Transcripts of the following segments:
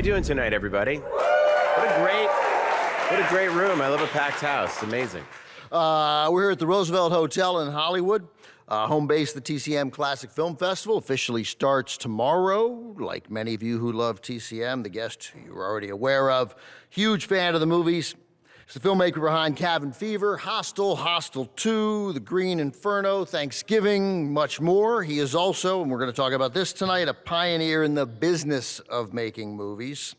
doing tonight, everybody? What a great room. I love a packed house. Amazing. We're here at the Roosevelt Hotel in Hollywood. Home base of the TCM Classic Film Festival officially starts tomorrow. Like many of you who love TCM, the guest you're already aware of, huge fan of the movies. He's the filmmaker behind Cabin Fever, Hostel, Hostel 2, The Green Inferno, Thanksgiving, much more. He is also, and we're going to talk about this tonight, a pioneer in the business of making movies.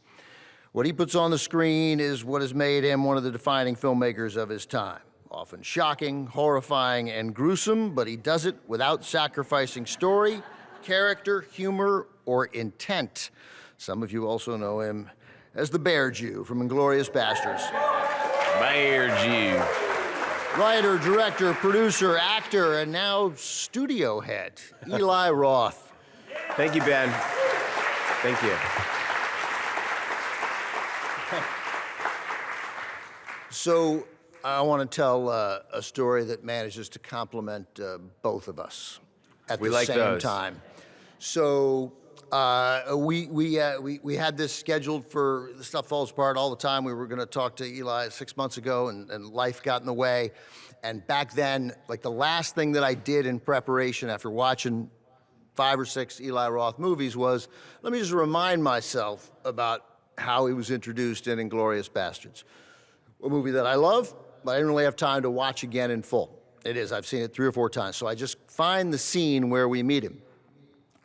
What he puts on the screen is what has made him one of the defining filmmakers of his time. Often shocking, horrifying, and gruesome, but he does it without sacrificing story, character, humor, or intent. Some of you also know him as the Bear Jew from Inglorious Basterds. Bear Jew. Writer, director, producer, actor, and now studio head, Eli Roth. Thank you, Ben. Thank you. So I want to tell a story that manages to complement both of us at the same time. So we had this scheduled for The Stuff Falls Apart all the time. We were going to talk to Eli 6 months ago, and life got in the way. And back then, like the last thing that I did in preparation after watching 5 or 6 Eli Roth movies was, let me just remind myself about how he was introduced in Inglorious Basterds, a movie that I love, but I didn't really have time to watch again in full. It is, I've seen it 3 or 4 times. So I just find the scene where we meet him.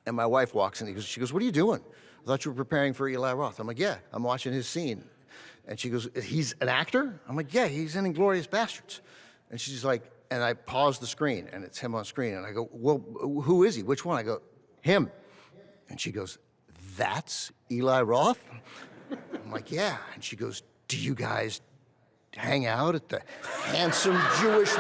And my wife walks in, she goes, what are you doing? I thought you were preparing for Eli Roth. I'm like, yeah, I'm watching his scene. And she goes, he's an actor? I'm like, yeah, he's in Inglorious Basterds. And she's like, and I pause the screen, and it's him on screen. And I go, well, who is he? Which one? I go, him. And she goes, that's Eli Roth? I'm like, yeah. And she goes, do you guys hang out at the Handsome Jewish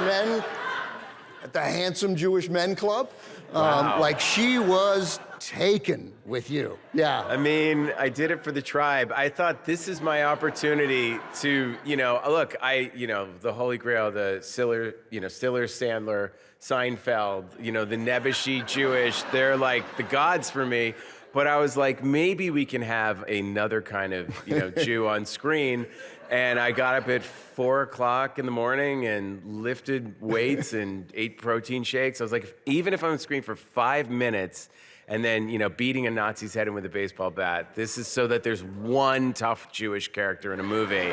Men Club? Wow. Like she was taken with you. Yeah. I mean, I did it for the tribe. I thought this is my opportunity to, look, the Holy Grail, the Stiller, Sandler, Seinfeld, the Nebuchadnezzar Jewish, they're like the gods for me. But I was like, maybe we can have another kind of, Jew on screen. And I got up at 4 o'clock in the morning and lifted weights and ate protein shakes. I was like, even if I'm on screen for 5 minutes and then, beating a Nazi's head in with a baseball bat, this is so that there's one tough Jewish character in a movie.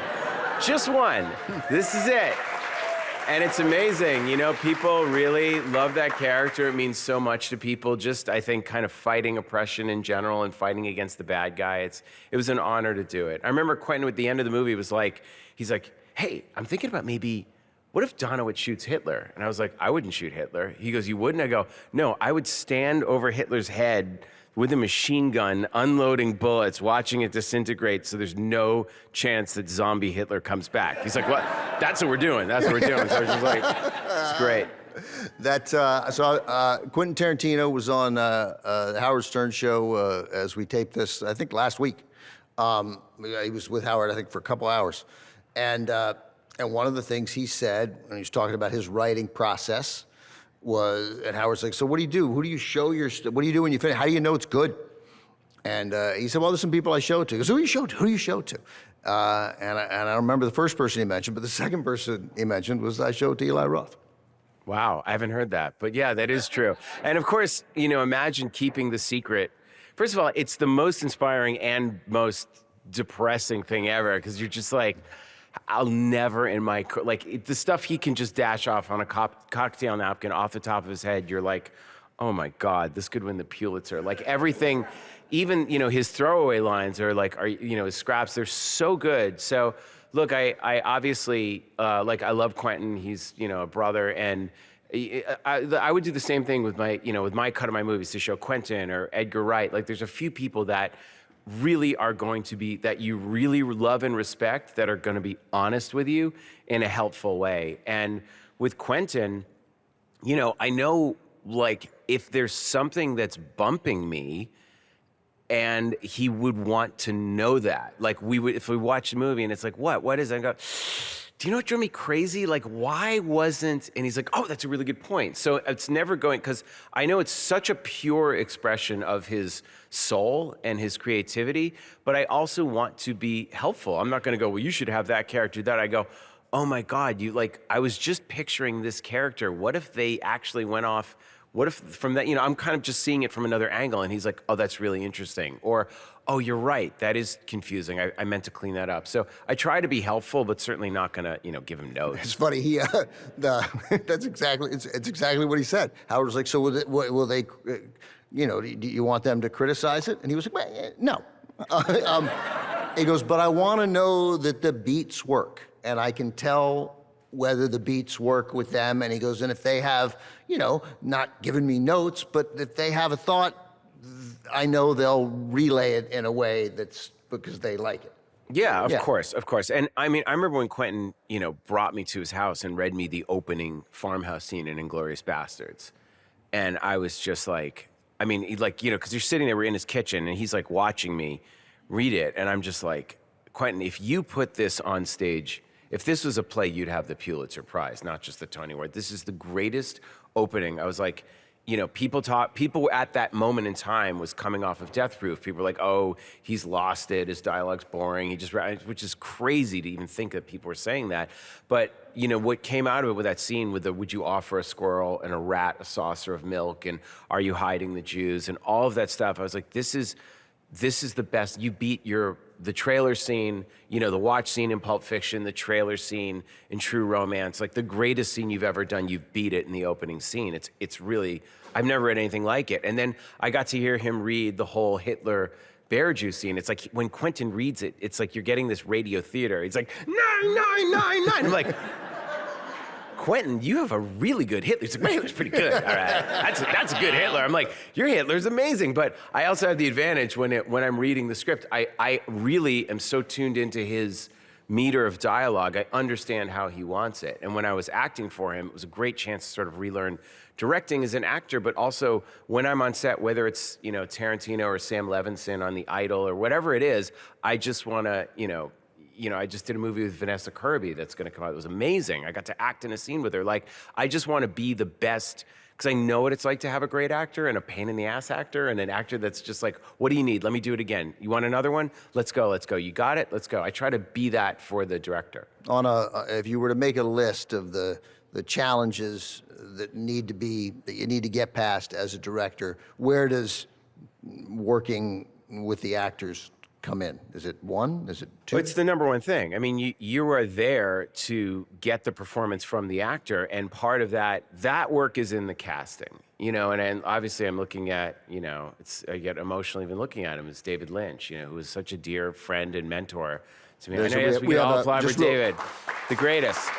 Just one. This is it. And it's amazing, people really love that character. It means so much to people, just, I think, kind of fighting oppression in general and fighting against the bad guy. It was an honor to do it. I remember Quentin at the end of the movie was like, he's like, hey, I'm thinking about maybe, what if Donowitz shoots Hitler? And I was like, I wouldn't shoot Hitler. He goes, you wouldn't? I go, no, I would stand over Hitler's head with a machine gun, unloading bullets, watching it disintegrate, so there's no chance that zombie Hitler comes back. He's like, what? That's what we're doing. That's what we're doing. So I was just like, it's great. Quentin Tarantino was on the Howard Stern show as we taped this, I think last week. He was with Howard, I think, for a couple hours. And one of the things he said, when he was talking about his writing process, was, and Howard's like, so what do you do? Who do you show your, what do you do when you finish? How do you know it's good? And he said, well, there's some people I show it to. He goes, who do you show it to? Who do you show it to? And I don't remember the first person he mentioned, but the second person he mentioned was I showed it to Eli Roth. Wow, I haven't heard that. But yeah, that is true. And of course, imagine keeping the secret. First of all, it's the most inspiring and most depressing thing ever, because you're just like, I'll never in my, the stuff he can just dash off on a cocktail napkin off the top of his head, you're like, oh my God, this could win the Pulitzer. Like everything, even, his throwaway lines are like, his scraps, they're so good. So look, I obviously, I love Quentin. He's, a brother, and I would do the same thing with my, with my cut of my movies to show Quentin or Edgar Wright. Like there's a few people that really are going to be, that you really love and respect, that are going to be honest with you in a helpful way. And with Quentin, I know, like, if there's something that's bumping me, and he would want to know that. Like, if we watch the movie and it's like, what is it? I go, do you know what drove me crazy? Like, why wasn't, and he's like, oh, that's a really good point. So it's never going, because I know it's such a pure expression of his soul and his creativity, but I also want to be helpful. I'm not going to go, well, you should have that character, that. I go, oh my God, I was just picturing this character. What if they actually went off? What if from that, I'm kind of just seeing it from another angle, and he's like, oh, that's really interesting. Or, oh, you're right, that is confusing. I meant to clean that up. So I try to be helpful, but certainly not gonna, give him notes. It's funny. It's exactly what he said. Howard was like, so will they, do you want them to criticize it? And he was like, well, no. He goes, but I want to know that the beats work, and I can tell whether the beats work with them. And he goes, and if they have, not given me notes, but if they have a thought, I know they'll relay it in a way that's because they like it. Yeah, of course. And I mean, I remember when Quentin, brought me to his house and read me the opening farmhouse scene in Inglorious Basterds. And I was just like, I mean, because you're sitting there, we're in his kitchen, and he's like watching me read it. And I'm just like, Quentin, if you put this on stage, if this was a play, you'd have the Pulitzer Prize, not just the Tony Award. This is the greatest opening. I was like, people at that moment in time was coming off of Death Proof. People were like, oh, he's lost it, his dialogue's boring, which is crazy to even think that people were saying that. But, what came out of it with that scene with the, would you offer a squirrel and a rat a saucer of milk, and are you hiding the Jews, and all of that stuff, I was like, this is the best. You beat the trailer scene, the watch scene in Pulp Fiction, the trailer scene in True Romance, like the greatest scene you've ever done, you beat it in the opening scene. It's really, I've never read anything like it. And then I got to hear him read the whole Hitler bear juice scene. It's like when Quentin reads it, it's like you're getting this radio theater. He's like, 999. I'm like, Quentin, you have a really good Hitler. He's like, my Hitler's pretty good. All right, that's a good Hitler. I'm like, your Hitler's amazing. But I also have the advantage when I'm reading the script. I really am so tuned into his meter of dialogue. I understand how he wants it. And when I was acting for him, it was a great chance to sort of relearn directing as an actor, but also when I'm on set, whether it's Tarantino or Sam Levinson on The Idol or whatever it is, I just want to I just did a movie with Vanessa Kirby that's going to come out. It was amazing. I got to act in a scene with her. Like, I just want to be the best, because I know what it's like to have a great actor and a pain in the ass actor and an actor that's just like, what do you need? Let me do it again. You want another one? Let's go. You got it? Let's go. I try to be that for the director. If you were to make a list of the challenges that you need to get past as a director, where does working with the actors come in? Is it one? Is it two? Well, it's the number one thing. I mean, you are there to get the performance from the actor, and part of that work is in the casting, and obviously I'm looking at, I get emotional even looking at him. It's David Lynch, who is such a dear friend and mentor to me. Yes, we can all applaud for David, the greatest.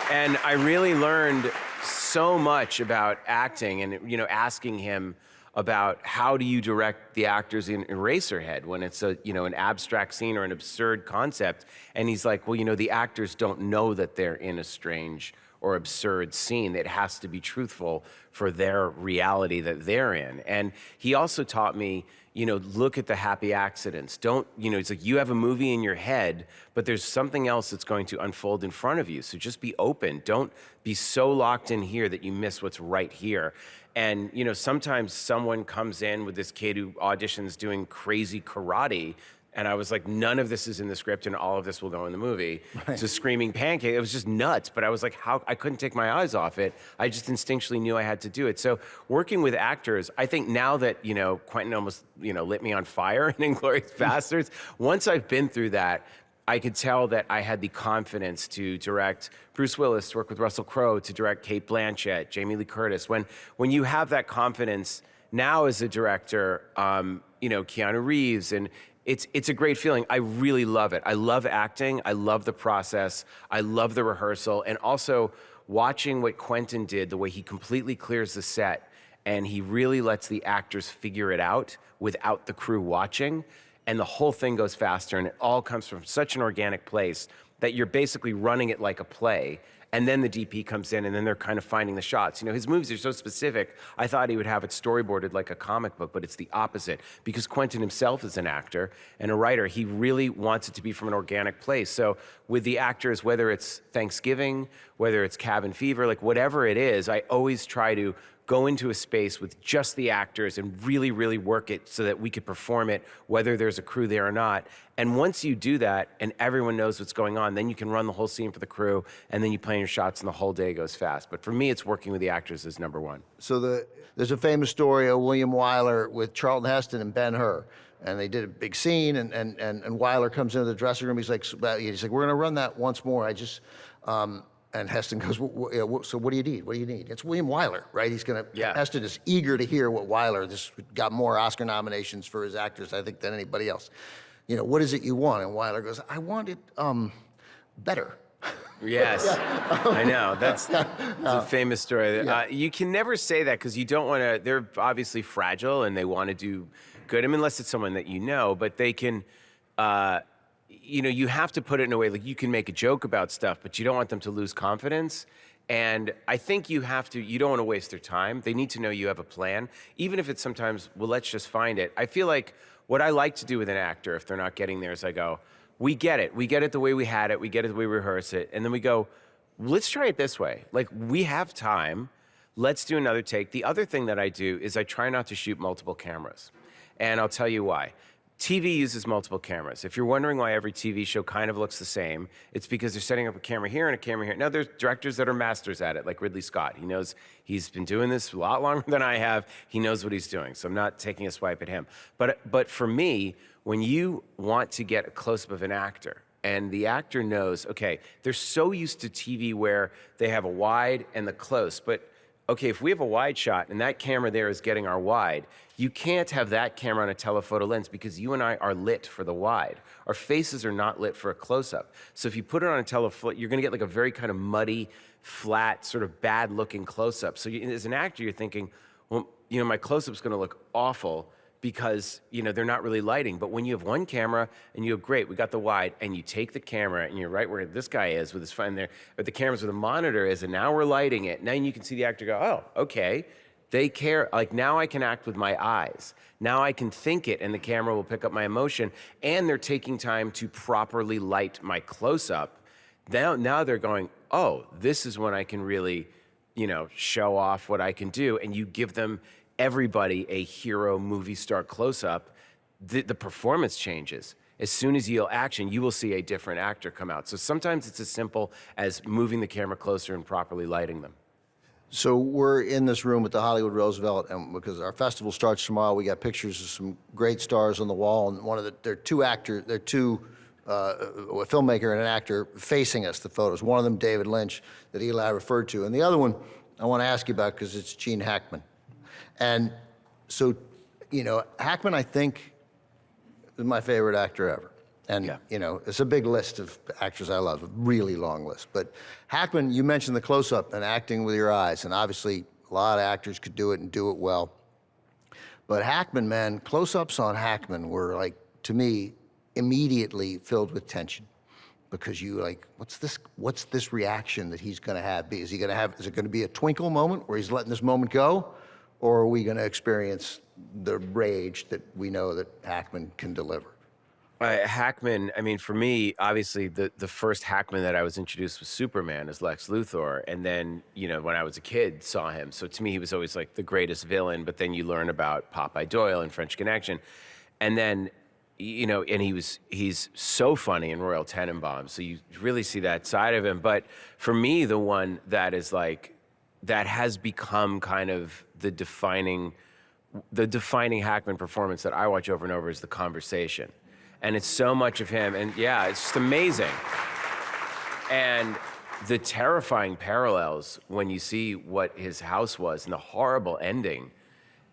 And I really learned so much about acting and, asking him about how do you direct the actors in Eraserhead when it's an abstract scene or an absurd concept. And he's like, well, the actors don't know that they're in a strange or absurd scene. It has to be truthful for their reality that they're in. And he also taught me, look at the happy accidents. Don't, it's like you have a movie in your head, but there's something else that's going to unfold in front of you. So just be open. Don't be so locked in here that you miss what's right here. And, sometimes someone comes in with this kid who auditions doing crazy karate, and I was like, none of this is in the script and all of this will go in the movie. Right. It's a screaming pancake. It was just nuts, but I was like, I couldn't take my eyes off it. I just instinctually knew I had to do it. So working with actors, I think now that, Quentin almost, lit me on fire in Inglorious Basterds, once I've been through that, I could tell that I had the confidence to direct Bruce Willis, to work with Russell Crowe, to direct Cate Blanchett, Jamie Lee Curtis. When you have that confidence now as a director, Keanu Reeves, and it's a great feeling. I really love it. I love acting. I love the process. I love the rehearsal. And also watching what Quentin did, the way he completely clears the set and he really lets the actors figure it out without the crew watching. And the whole thing goes faster, and it all comes from such an organic place that you're basically running it like a play. and then the DP comes in, and then they're kind of finding the shots. You know, his movies are so specific. I thought he would have it storyboarded like a comic book, but it's the opposite. Because Quentin himself is an actor and a writer, he really wants it to be from an organic place. So with the actors, whether it's Thanksgiving, whether it's Cabin Fever, like whatever it is, I always try to go into a space with just the actors and really, really work it so that we could perform it, whether there's a crew there or not. And once you do that and everyone knows what's going on, then you can run the whole scene for the crew, and then you plan your shots and the whole day goes fast. But for me, it's working with the actors is number one. So there's a famous story of William Wiler with Charlton Heston and Ben-Hur. And they did a big scene, and Wiler comes into the dressing room. He's like, we're going to run that once more. And Heston goes, so what do you need? What do you need? It's William Wiler, right? He's going to, Heston is eager to hear what Wiler, this got more Oscar nominations for his actors, I think, than anybody else. You know, what is it you want? And Wiler goes, I want it better. Yes, I know. That's a famous story. Yeah. You can never say that because you don't want to, they're obviously fragile and they want to do good. I mean, unless it's someone that you know, but they can, you know, you have to put it in a way, like you can make a joke about stuff, but you don't want them to lose confidence. And I think you don't want to waste their time. They need to know you have a plan, even if it's sometimes, well, let's just find it. I feel like what I like to do with an actor, if they're not getting there, is I go, we get it the way we had it, we get it the way we rehearse it, and then we go, let's try it this way. Like, we have time, let's do another take. The other thing that I do is I try not to shoot multiple cameras, and I'll tell you why. TV uses multiple cameras. If you're wondering why every TV show kind of looks the same, it's because they're setting up a camera here and a camera here. Now, there's directors that are masters at it, like Ridley Scott. He knows, he's been doing this a lot longer than I have. He knows what he's doing, so I'm not taking a swipe at him. But for me, when you want to get a close-up of an actor, and the actor knows, okay, they're so used to TV where they have a wide and the close, but okay, if we have a wide shot and that camera there is getting our wide, you can't have that camera on a telephoto lens because you and I are lit for the wide. Our faces are not lit for a close-up. So if you put it on a telephoto, you're gonna get like a very kind of muddy, flat, sort of bad-looking close-up. So as an actor, you're thinking, well, you know, my close-up's gonna look awful because, you know, they're not really lighting. But when you have one camera and you have, great, we got the wide, and you take the camera and you're right where this guy is with his phone there, but the camera's where the monitor is, and now we're lighting it. Now you can see the actor go, oh, okay. They care, like now I can act with my eyes. Now I can think it and the camera will pick up my emotion, and they're taking time to properly light my close-up. Now they're going, oh, this is when I can really, you know, show off what I can do, and you give them everybody a hero movie star close-up, the performance changes. As soon as you yell action, you will see a different actor come out. So sometimes it's as simple as moving the camera closer and properly lighting them. So we're in this room at the Hollywood Roosevelt, and because our festival starts tomorrow, we got pictures of some great stars on the wall, and there are two actors, a filmmaker and an actor facing us, the photos. One of them, David Lynch, that Eli referred to, and the other one I want to ask you about because it's Gene Hackman. And so, you know, Hackman, I think, is my favorite actor ever. And, you know, it's a big list of actors I love, a really long list. But Hackman, you mentioned the close-up and acting with your eyes, and obviously a lot of actors could do it and do it well. But Hackman, man, close-ups on Hackman were, like, to me, immediately filled with tension. Because you like, what's this reaction that he's gonna have? Is it gonna be a twinkle moment where he's letting this moment go? Or are we going to experience the rage that we know that Hackman can deliver? Hackman, I mean, for me, obviously, the first Hackman that I was introduced was Superman as Lex Luthor. And then, you know, when I was a kid, saw him. So to me, he was always like the greatest villain. But then you learn about Popeye Doyle and French Connection. And then, you know, and he's so funny in Royal Tenenbaums. So you really see that side of him. But for me, the one that is like, that has become kind of the defining Hackman performance that I watch over and over is The Conversation. And it's so much of him, and yeah, it's just amazing. And the terrifying parallels when you see what his house was and the horrible ending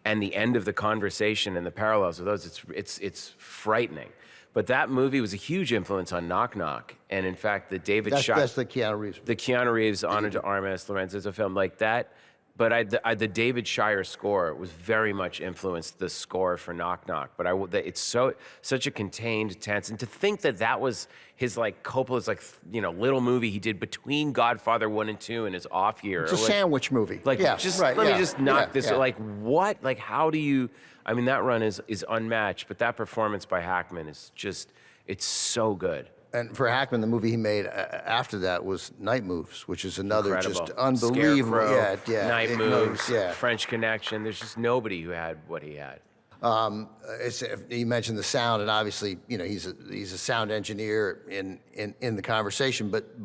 and the end of The Conversation and the parallels of those, it's frightening. But that movie was a huge influence on Knock Knock. And in fact, the David That's the Keanu Reeves. The Keanu Reeves, Honor to Artemis, Lorenzo's a film like that. But the David Shire score was very much influenced the score for Knock Knock. But it's such a contained, tense, and to think that that was his like Coppola's like little movie he did between Godfather 1 and 2 and his off year. It's a sandwich movie. Like yeah, just right, let yeah, me just knock this. yeah. Like what? Like how do you? I mean that run is unmatched. But that performance by Hackman is just it's so good. And for Hackman, the movie he made after that was Night Moves, which is another Incredible. just unbelievable. Scarecrow, Yeah, Night Moves, yeah. French Connection. There's just nobody who had what he had. You mentioned the sound, and obviously, he's a sound engineer in the conversation, but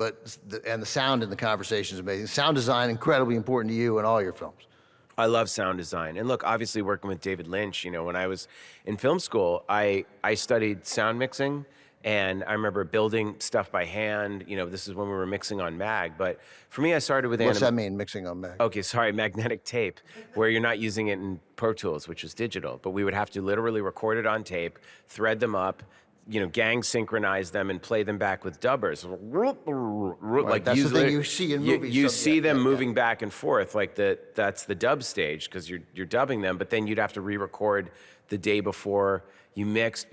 the sound in the conversation is amazing. Sound design incredibly important to you in all your films. I love sound design, and look, obviously when with David Lynch, when I was in film school, I studied sound mixing. And I remember building stuff by hand. This is when we were mixing on mag. But for me, I started with What's that mean, mixing on mag? Okay, sorry, magnetic tape, where you're not using it in Pro Tools, which was digital. But we would have to literally record it on tape, thread them up, gang synchronize them, and play them back with dubbers. Right, like that's usually, the thing you see in movies. You see them moving back and forth, like that's the dub stage because you're dubbing them. But then you'd have to re-record the day before you mixed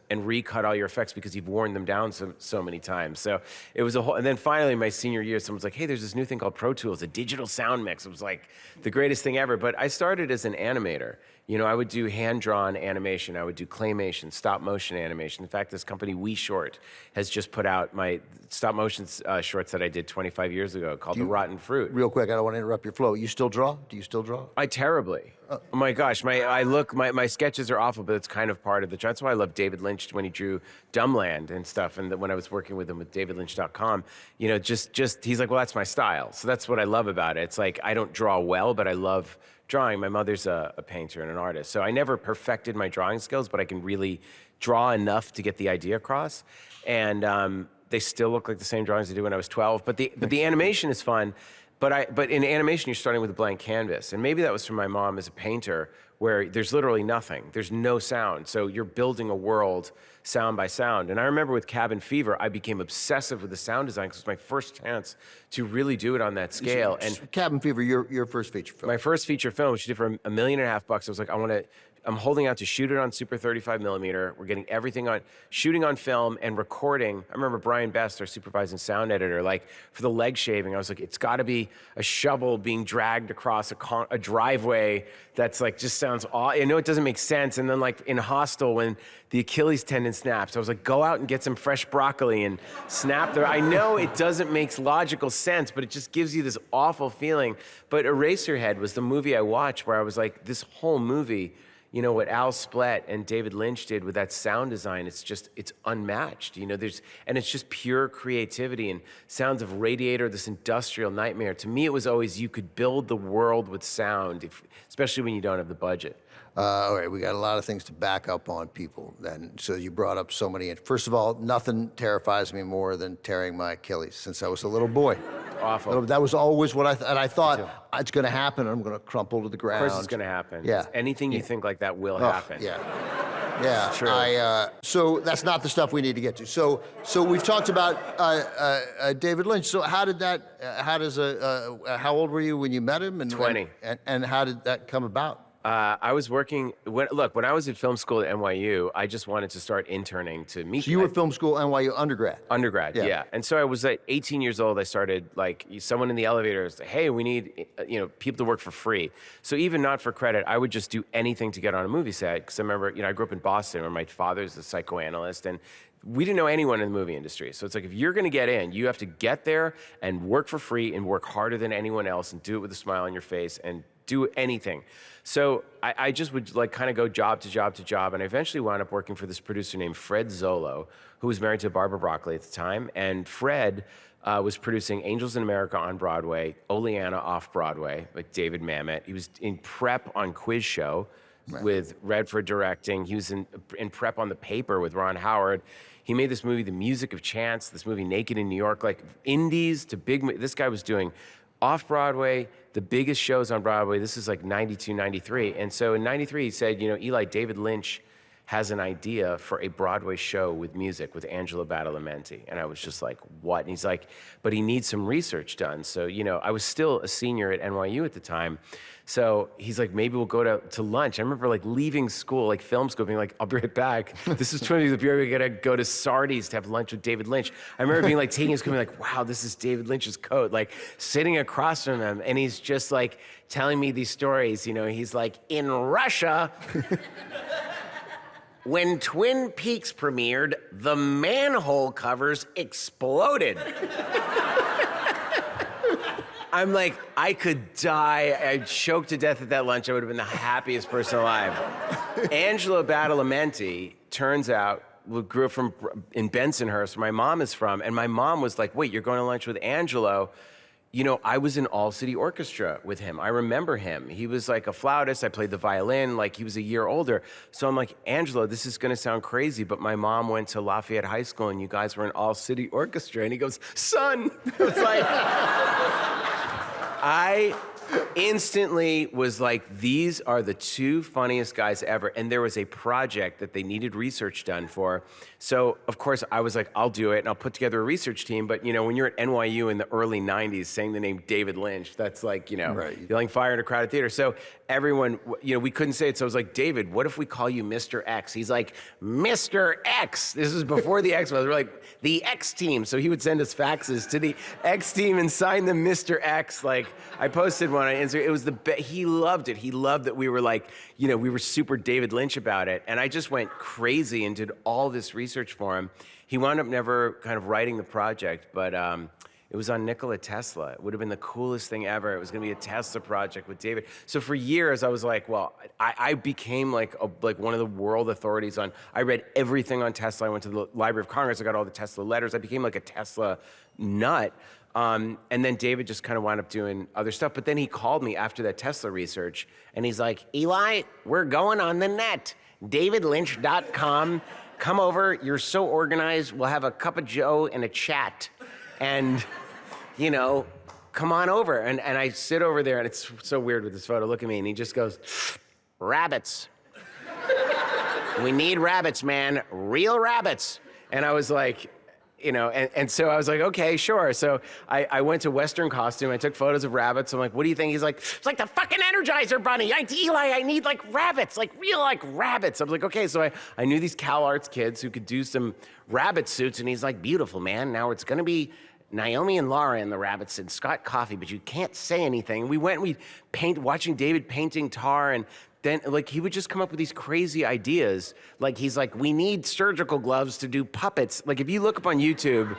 and recut all your effects because you've worn them down so many times. So it was and then finally my senior year, someone's like, hey, there's this new thing called Pro Tools, a digital sound mix. It was like the greatest thing ever. But I started as an animator. I would do hand-drawn animation. I would do claymation, stop-motion animation. In fact, this company, We Short, has just put out my stop-motion shorts that I did 25 years ago called The Rotten Fruit. Real quick, I don't want to interrupt your flow. You still draw? Do you still draw? I terribly. Oh my gosh, my sketches are awful, but it's kind of part of the charm. That's why I love David Lynch when he drew Dumbland and stuff. And when I was working with him with davidlynch.com, just he's like, well, that's my style. So that's what I love about it. It's like I don't draw well, but I love drawing. My mother's a painter and an artist, so I never perfected my drawing skills, but I can really draw enough to get the idea across. And they still look like the same drawings I did when I was 12. But the animation is fun. But in animation, you're starting with a blank canvas. And maybe that was from my mom as a painter, where there's literally nothing. There's no sound. So you're building a world sound by sound. And I remember with Cabin Fever, I became obsessive with the sound design because it was my first chance to really do it on that scale. And Cabin Fever, your first feature film. My first feature film, which I did for $1.5 million. I was like, I'm holding out to shoot it on Super 35 millimeter. We're getting everything shooting on film and recording. I remember Brian Best, our supervising sound editor, like for the leg shaving, I was like, it's got to be a shovel being dragged across a driveway that's like, just sounds I know it doesn't make sense. And then like in Hostel, when the Achilles tendon snaps, I was like, go out and get some fresh broccoli and snap there. I know it doesn't make logical sense, but it just gives you this awful feeling. But Eraserhead was the movie I watched where I was like, this whole movie, what Al Splett and David Lynch did with that sound design, it's unmatched. And it's just pure creativity and sounds of Radiator, this industrial nightmare. To me, it was always you could build the world with sound, especially when you don't have the budget. All right, we got a lot of things to back up on people then. So you brought up so many. First of all, nothing terrifies me more than tearing my Achilles since I was a little boy. Awful. That was always what I thought it's going to happen. I'm going to crumple to the ground. Of course it's going to happen. Yeah. Anything you think like that will happen. Yeah. Yeah. True. So that's not the stuff we need to get to. So we've talked about David Lynch. So how old were you when you met him? 20. And how did that come about? I was working, when I was at film school at NYU, I just wanted to start interning to meet. So you were film school NYU undergrad? Undergrad, yeah. And so I was at 18 years old, I started, like, someone in the elevator was like, hey, we need, people to work for free. So even not for credit, I would just do anything to get on a movie set. Because I remember, I grew up in Boston where my father's a psychoanalyst, and we didn't know anyone in the movie industry. So it's like, if you're gonna get in, you have to get there and work for free and work harder than anyone else and do it with a smile on your face and do anything. So I just would kind of go job to job to job, and I eventually wound up working for this producer named Fred Zolo, who was married to Barbara Broccoli at the time. And Fred was producing Angels in America on Broadway, Oleana off Broadway with David Mamet. He was in prep on Quiz Show with Redford directing. He was in prep on The Paper with Ron Howard. He made this movie, The Music of Chance, this movie Naked in New York, like indies to big. This guy was doing off-Broadway, the biggest shows on Broadway. This is like 92, 93. And so in 93, he said, Eli, David Lynch has an idea for a Broadway show with music with Angelo Badalamenti. And I was just like, what? And he's like, but he needs some research done. So, you know, I was still a senior at NYU at the time. So he's like, maybe we'll go to lunch. I remember like leaving school, like film school, being like, I'll be right back. This is 20 the period we gotta go to Sardi's to have lunch with David Lynch. I remember being like, taking his coat, being like, wow, this is David Lynch's coat. Like sitting across from him, and he's just like telling me these stories. You know, he's like, in Russia, when Twin Peaks premiered, the manhole covers exploded. I'm like, I could die. I choked to death at that lunch. I would have been the happiest person alive. Angelo Badalamenti, turns out, grew up in Bensonhurst, where my mom is from, and my mom was like, wait, you're going to lunch with Angelo? You know, I was in All City Orchestra with him. I remember him. He was like a flautist. I played the violin. Like, he was a year older. So I'm like, Angelo, this is going to sound crazy, but my mom went to Lafayette High School, and you guys were in All City Orchestra. And he goes, son. I was like, I instantly was like, these are the two funniest guys ever. And there was a project that they needed research done for. So, of course, I was like, I'll do it, and I'll put together a research team. But, you know, when you're at NYU in the early 90s saying the name David Lynch, that's like, you know, yelling fire in a crowded theater. So everyone, you know, we couldn't say it. So I was like, David, what if we call you Mr. X? He's like, Mr. X. This is before the X-Files. We're like, the X team. So he would send us faxes to the X team and sign them Mr. X. Like, I posted one on Instagram. It was the best. He loved it. He loved that we were like, you know, we were super David Lynch about it. And I just went crazy and did all this research for him. He wound up never kind of writing the project, but it was on Nikola Tesla. It would have been the coolest thing ever. It was going to be a Tesla project with David. So for years, I was like, well, I became like one of the world authorities on. I read everything on Tesla. I went to the Library of Congress. I got all the Tesla letters. I became like a Tesla nut. And then David just kind of wound up doing other stuff. But then he called me after that Tesla research, and he's like, Eli, we're going on the net, davidlynch.com. Come over. You're so organized. We'll have a cup of joe and a chat. And, you know, come on over. And I sit over there, and it's so weird with this photo. Look at me. And he just goes, rabbits. We need rabbits, man. Real rabbits. And I was like, you know, and so I was like, okay, sure. So I went to Western Costume. I took photos of rabbits. I'm like, what do you think? He's like, it's like the fucking Energizer Bunny. Eli, I need like rabbits, like real like rabbits. I was like, okay. So I knew these Cal Arts kids who could do some rabbit suits. And he's like, beautiful, man. Now it's going to be Naomi and Laura in the rabbits and Scott Coffey, but you can't say anything. We went and we watching David painting tar, and then like he would just come up with these crazy ideas. Like he's like, we need surgical gloves to do puppets. Like if you look up on YouTube,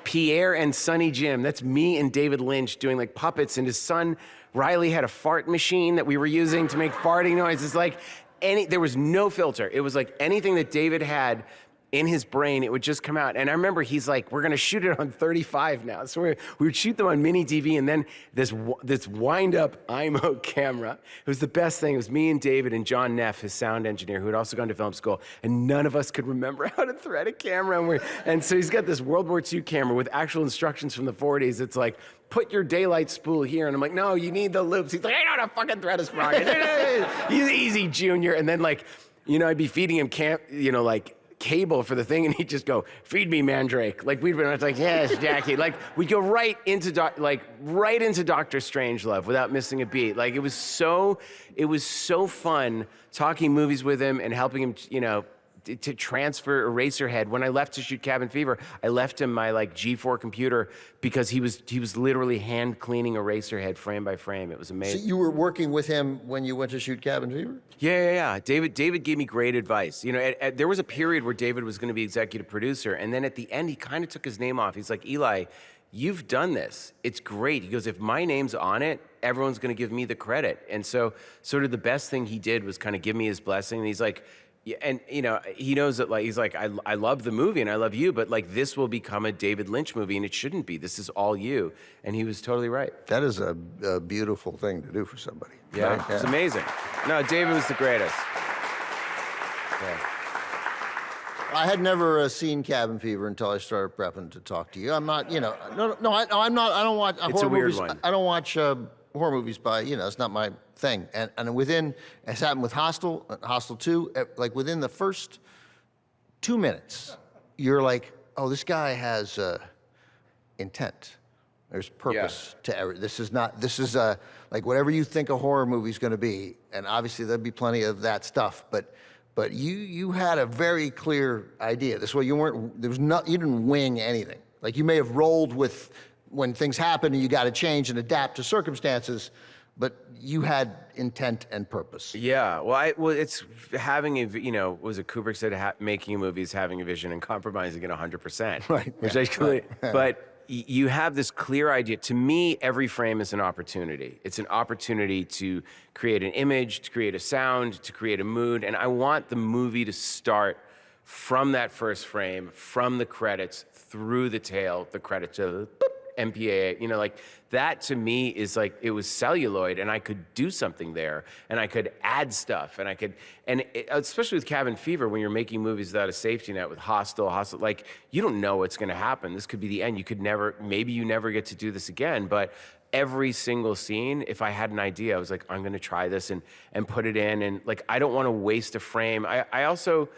Pierre and Sonny Jim, that's me and David Lynch doing like puppets, and his son Riley had a fart machine that we were using to make farting noises. Like there was no filter. It was like anything that David had in his brain, it would just come out. And I remember he's like, we're gonna shoot it on 35 now. So we would shoot them on mini DV, and then this wind-up IMO camera. It was the best thing. It was me and David and John Neff, his sound engineer, who had also gone to film school, and none of us could remember how to thread a camera. And so he's got this World War II camera with actual instructions from the 40s. It's like, put your daylight spool here. And I'm like, no, you need the loops. He's like, I know how to fucking thread a sprocket. He's easy, Junior. And then like, you know, I'd be feeding him like cable for the thing, and he'd just go, feed me, Mandrake. Like I was like, yes, Jackie. Like we'd go right into Doctor Strangelove without missing a beat. Like it was so fun talking movies with him and helping him, you know, to transfer Eraserhead. When I left to shoot Cabin Fever, I left him my like G4 computer because he was literally hand cleaning Eraserhead frame by frame. It was amazing. So you were working with him when you went to shoot Cabin Fever? Yeah. David gave me great advice. You know, there was a period where David was going to be executive producer, and then at the end, he kind of took his name off. He's like, Eli, you've done this. It's great. He goes, if my name's on it, everyone's going to give me the credit. And so sort of the best thing he did was kind of give me his blessing. And he's like, yeah, and you know, he knows that like he's like, I love the movie and I love you, but like this will become a David Lynch movie, and it shouldn't be. This is all you. And he was totally right. That is a beautiful thing to do for somebody. Yeah, right? It's amazing. No, David was the greatest. Yeah. I had never seen Cabin Fever until I started prepping to talk to you. I'm not, you know, I'm not. I don't watch it's horror a weird movies. one. I don't watch horror movies by, it's not my thing. And within, as happened with Hostel, Hostel 2, like within the first 2 minutes, you're like, oh, this guy has intent. There's purpose to everything. This is like whatever you think a horror movie's gonna be, and obviously there'd be plenty of that stuff, but you had a very clear idea. This way you didn't wing anything. Like you may have rolled with when things happen and you gotta change and adapt to circumstances, but you had intent and purpose. Yeah, well, it's having was it Kubrick said making a movie is having a vision and compromising it 100%. Right. Which actually, but you have this clear idea. To me, every frame is an opportunity. It's an opportunity to create an image, to create a sound, to create a mood, and I want the movie to start from that first frame, from the credits, through the tail, the credits to the MPAA, like that to me is like, it was celluloid and I could do something there and I could add stuff and especially with Cabin Fever, when you're making movies without a safety net with Hostel, like you don't know what's gonna happen. This could be the end. Maybe you never get to do this again, but every single scene, if I had an idea, I was like, I'm gonna try this and put it in, and like, I don't wanna waste a frame. I also,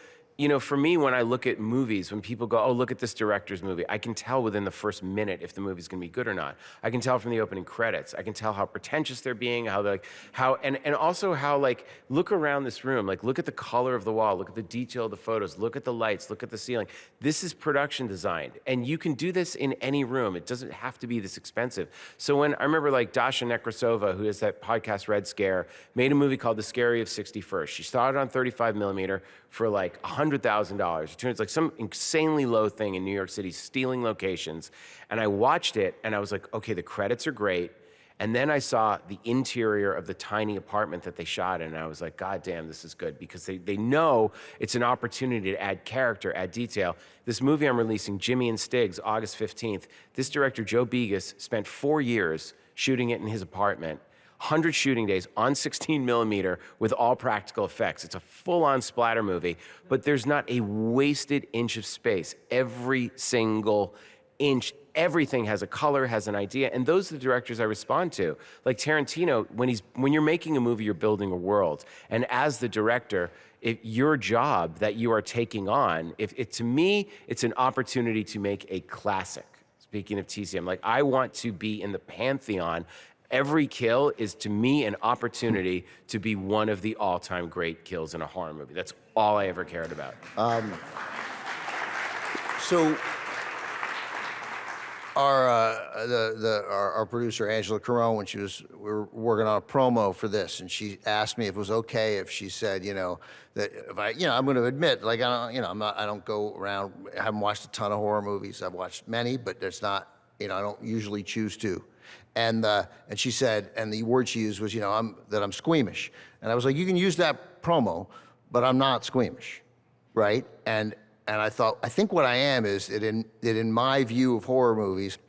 for me, when I look at movies, when people go, oh, look at this director's movie, I can tell within the first minute if the movie's gonna be good or not. I can tell from the opening credits. I can tell how pretentious they're being, and also how, look around this room, look at the color of the wall, look at the detail of the photos, look at the lights, look at the ceiling. This is production designed, and you can do this in any room. It doesn't have to be this expensive. So when, I remember Dasha Nekrasova, who has that podcast Red Scare, made a movie called The Scary of 61st. She started on 35 millimeter for $100,000. It turns some insanely low thing in New York City, stealing locations. And I watched it and I was like, okay, the credits are great. And then I saw the interior of the tiny apartment that they shot in, and I was like, God damn, this is good, because they know it's an opportunity to add character, add detail. This movie I'm releasing, Jimmy and Stiggs, August 15th, this director, Joe Begas, spent 4 years shooting it in his apartment. 100 shooting days on 16 millimeter with all practical effects. It's a full-on splatter movie, but there's not a wasted inch of space. Every single inch, everything has a color, has an idea, and those are the directors I respond to. Like Tarantino, when you're making a movie, you're building a world, and as the director, your job that you are taking on, to me, it's an opportunity to make a classic. Speaking of TCM, I want to be in the pantheon. Every kill is, to me, an opportunity to be one of the all-time great kills in a horror movie. That's all I ever cared about. So, our producer Angela Caron, when we were working on a promo for this, and she asked me if it was okay if she said, that if I'm going to admit, I don't go around. I haven't watched a ton of horror movies. I've watched many, but there's not, I don't usually choose to. And she said, and the word she used was, that I'm squeamish. And I was like, you can use that promo, but I'm not squeamish, right? And I thought, I think what I am is that in my view of horror movies,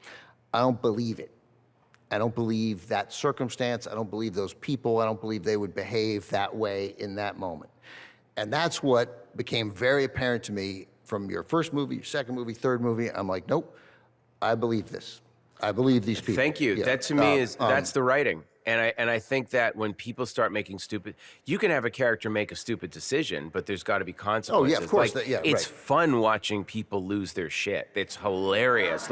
I don't believe it. I don't believe that circumstance. I don't believe those people. I don't believe they would behave that way in that moment. And that's what became very apparent to me from your first movie, your second movie, third movie. I'm like, nope, I believe this. I believe these people. Thank you. Yeah. That to me that's the writing. And I think that when people start making you can have a character make a stupid decision, but there's got to be consequences. Oh, yeah, of course. It's fun watching people lose their shit. It's hilarious.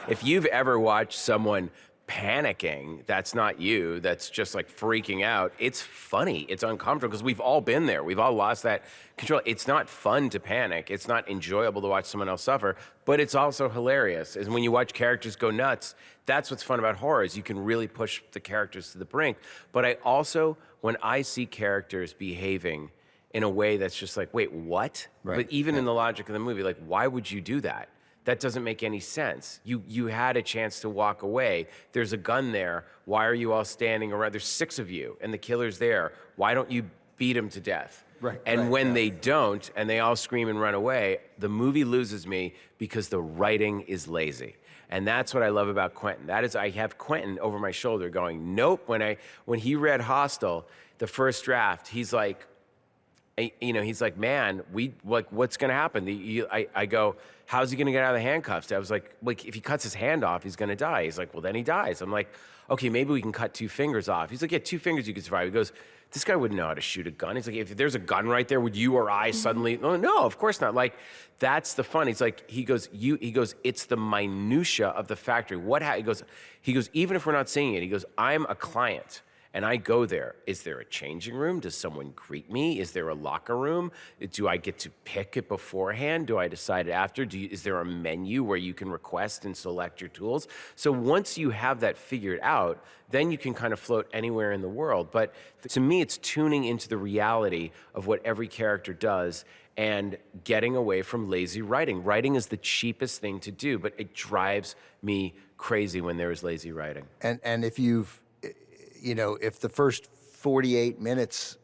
If you've ever watched someone panicking, that's not you, that's just freaking out, it's funny, it's uncomfortable, because we've all been there, we've all lost that control. It's not fun to panic, it's not enjoyable to watch someone else suffer, but it's also hilarious. And when you watch characters go nuts, that's what's fun about horror, is you can really push the characters to the brink. But I also, when I see characters behaving in a way that's just wait, what? Right. But even in the logic of the movie, why would you do that? That doesn't make any sense. You had a chance to walk away. There's a gun there. Why are you all standing around? There's 6 of you, and the killer's there. Why don't you beat him to death? Right. And when they don't, and they all scream and run away, the movie loses me because the writing is lazy. And that's what I love about Quentin. That is, I have Quentin over my shoulder going, nope. When he read Hostel, the first draft, he's like, he's like, man, what's going to happen? I go, how's he going to get out of the handcuffs? I was like, if he cuts his hand off, he's going to die. He's like, well, then he dies. I'm like, okay, maybe we can cut 2 fingers off. He's like, yeah, 2 fingers you can survive. He goes, this guy wouldn't know how to shoot a gun. He's like, if there's a gun right there, would you or I suddenly? Oh, no, of course not. Like, that's the fun. He's like, he goes, it's the minutia of the factory. He goes, even if we're not seeing it, he goes, I'm a client. And I go there. Is there a changing room? Does someone greet me? Is there a locker room? Do I get to pick it beforehand? Do I decide it after? Is there a menu where you can request and select your tools? So once you have that figured out, then you can kind of float anywhere in the world. But to me, it's tuning into the reality of what every character does and getting away from lazy writing. Writing is the cheapest thing to do, but it drives me crazy when there is lazy writing. And if you've if the first 48 minutes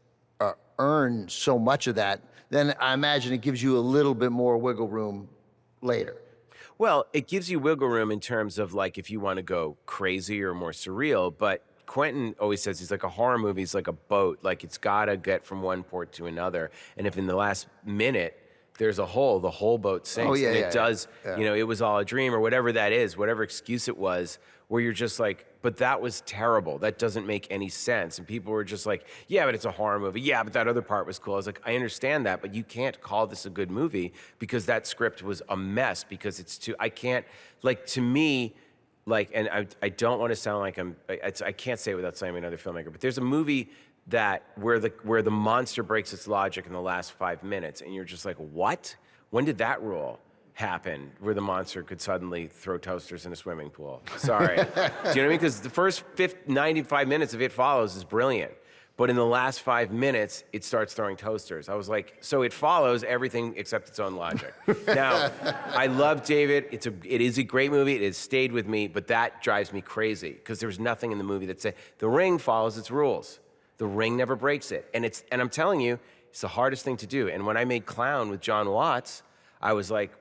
earn so much of that, then I imagine it gives you a little bit more wiggle room later. Well, it gives you wiggle room in terms of like if you want to go crazy or more surreal, but Quentin always says he's like a horror movie is like a boat, like it's got to get from one port to another. And if in the last minute there's a hole, the whole boat sinks. Oh, yeah, and yeah, it does, it was all a dream or whatever that is, whatever excuse it was, where you're just like, but that was terrible. That doesn't make any sense. And people were just like, yeah, but it's a horror movie. Yeah, but that other part was cool. I was like, I understand that, but you can't call this a good movie because that script was a mess because I can't, like, to me, like, and I don't want to sound like I can't say it without saying I'm another filmmaker, but there's a movie that where the monster breaks its logic in the last 5 minutes, and you're just like, what? When did that rule happen where the monster could suddenly throw toasters in a swimming pool? Sorry. Do you know what I mean? Because the first 95 minutes of It Follows is brilliant. But in the last 5 minutes, it starts throwing toasters. I was like, so it follows everything except its own logic. Now, I love David. It is a great movie. It has stayed with me, but that drives me crazy because there's nothing in the movie that says The Ring follows its rules. The Ring never breaks it. And I'm telling you, it's the hardest thing to do. And when I made Clown with John Watts, I was like,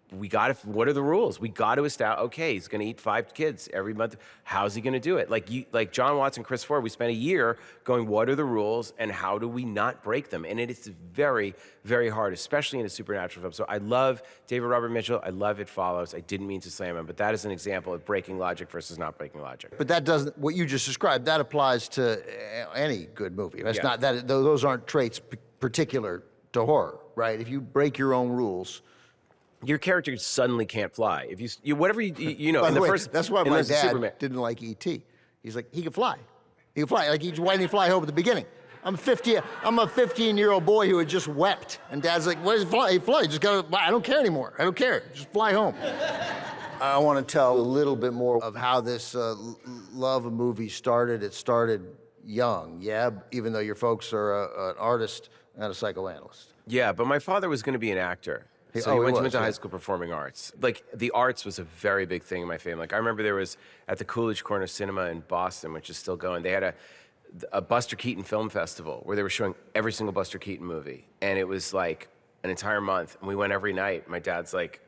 what are the rules? We got to establish, okay, he's going to eat 5 kids every month. How's he going to do it? Like John Watts and Chris Ford, we spent a year going, what are the rules and how do we not break them? And it is very, very hard, especially in a supernatural film. So I love David Robert Mitchell. I love It Follows. I didn't mean to slam him, but that is an example of breaking logic versus not breaking logic. But that doesn't, what you just described, that applies to any good movie. That's not, those aren't traits particular to horror, right? If you break your own rules, your character suddenly can't fly. If you whatever you know. By in the the way, first, that's why my dad Superman. didn't like E.T. He's like, he can fly. He can fly. Like, why didn't he fly home at the beginning? I'm a 15-year-old boy who had just wept, and Dad's like, "What is fly? He fly. Just gotta. I don't care anymore. I don't care. Just fly home." I want to tell a little bit more of how this love of movies started. It started young, yeah. Even though your folks are an artist and a psychoanalyst. Yeah, but my father was going to be an actor. So he went to high school performing arts. Like, the arts was a very big thing in my family. Like, I remember there was, at the Coolidge Corner Cinema in Boston, which is still going, they had a Buster Keaton Film Festival where they were showing every single Buster Keaton movie. And it was like an entire month. And we went every night. My dad's like,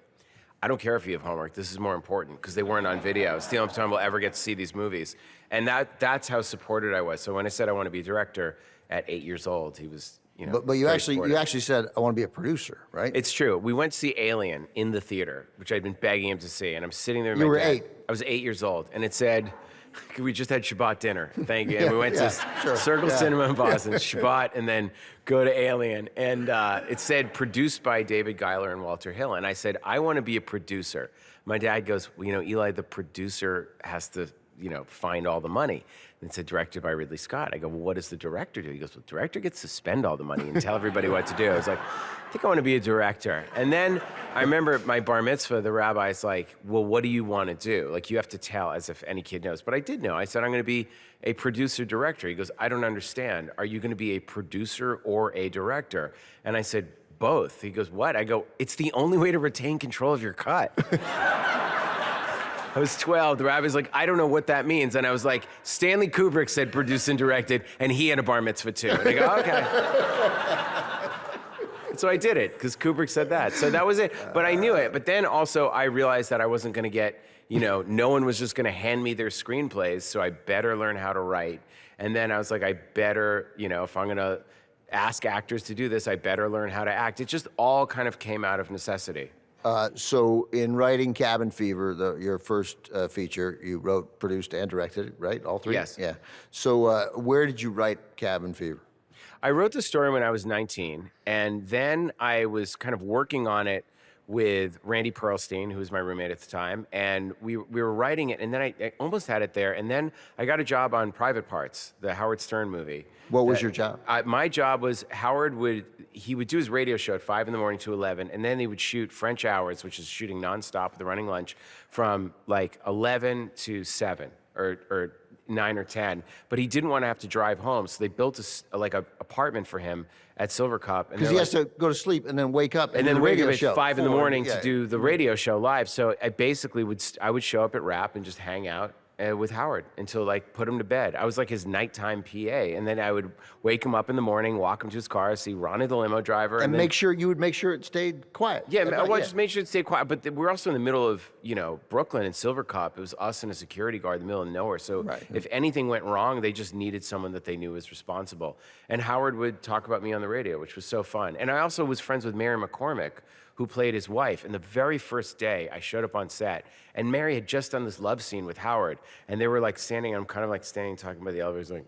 I don't care if you have homework. This is more important, because they weren't on video. It's the only time we'll ever get to see these movies. And that's how supported I was. So when I said I want to be a director at 8 years old, he was, But you actually said, I want to be a producer, right? It's true. We went to see Alien in the theater, which I'd been begging him to see, and I'm sitting there with You my were dad. 8. I was 8 years old, and it said, we just had Shabbat dinner. Thank you. And we went to Circle Cinema in Boston, Shabbat, and then go to Alien. And it said, produced by David Giler and Walter Hill. And I said, I want to be a producer. My dad goes, well, Eli, the producer has to, find all the money. And it said, directed by Ridley Scott. I go, well, what does the director do? He goes, well, the director gets to spend all the money and tell everybody what to do. I was like, I think I want to be a director. And then I remember at my bar mitzvah, the rabbi's like, well, what do you want to do? Like, you have to tell, as if any kid knows. But I did know. I said, I'm going to be a producer-director. He goes, I don't understand. Are you going to be a producer or a director? And I said, both. He goes, what? I go, it's the only way to retain control of your cut. I was 12. The rabbi's like, I don't know what that means. And I was like, Stanley Kubrick said produced and directed, and he had a bar mitzvah too. And I go, okay. So I did it, because Kubrick said that. So that was it. But I knew it. But then also I realized that I wasn't going to get, no one was just going to hand me their screenplays, so I better learn how to write. And then I was like, I better, if I'm going to ask actors to do this. I better learn how to act. It just all kind of came out of necessity. So in writing Cabin Fever, your first feature, you wrote, produced, and directed it, right? All three? Yes. Yeah. So where did you write Cabin Fever? I wrote the story when I was 19, and then I was kind of working on it with Randy Perlstein, who was my roommate at the time, and we were writing it, and then I almost had it there, and then I got a job on Private Parts, the Howard Stern movie. What was your job? My job was Howard would do his radio show at 5 in the morning to 11, and then he would shoot French hours, which is shooting nonstop with the running lunch, from like 11 to 7 or 9 or 10. But he didn't want to have to drive home, so they built a apartment for him at Silver Cup. Because he has to go to sleep and then wake up and then wake up at show. 5 in the morning to do the radio show live. So I basically would show up at Rap and just hang out with Howard until like put him to bed. I was like his nighttime PA, and then I would wake him up in the morning, walk him to his car, see Ronnie the limo driver, and make sure it stayed quiet. Yeah, just make sure it stayed quiet. But we're also in the middle of Brooklyn and Silver Cup. It was us and a security guard in the middle of nowhere. So if anything went wrong, they just needed someone that they knew was responsible. And Howard would talk about me on the radio, which was so fun. And I also was friends with Mary McCormick, who played his wife. And the very first day I showed up on set, and Mary had just done this love scene with Howard, and they were like standing, I'm kind of like standing talking by the elevators, like,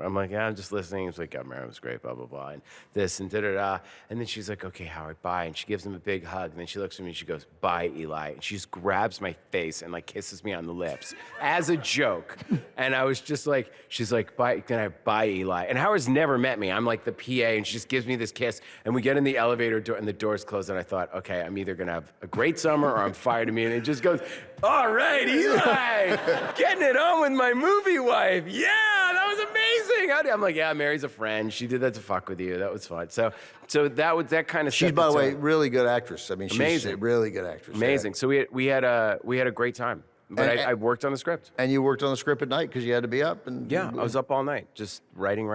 I'm like, yeah, I'm just listening. He's like, yeah, Mary was great, blah, blah, blah, and this and da-da-da. And then she's like, okay, Howard, bye. And she gives him a big hug, and then she looks at me and she goes, bye, Eli. And she just grabs my face and like kisses me on the lips as a joke. And I was just like, she's like, bye, bye, Eli. And Howard's never met me. I'm like the PA, and she just gives me this kiss, and we get in the elevator door, and the door's closed, and I thought, okay, I'm either gonna have a great summer or I'm fired immediately. And it just goes, all right, Eli, getting it on with my movie wife. Yeah, that was amazing. I'm like, yeah, Mary's a friend. She did that to fuck with you. That was fun. So that kind of. She's, by the way, really good actress. I mean, she's a really good actress. Amazing. Yeah. So we had a great time. But I worked on the script. And you worked on the script at night because you had to be up. And yeah, I was up all night, just writing.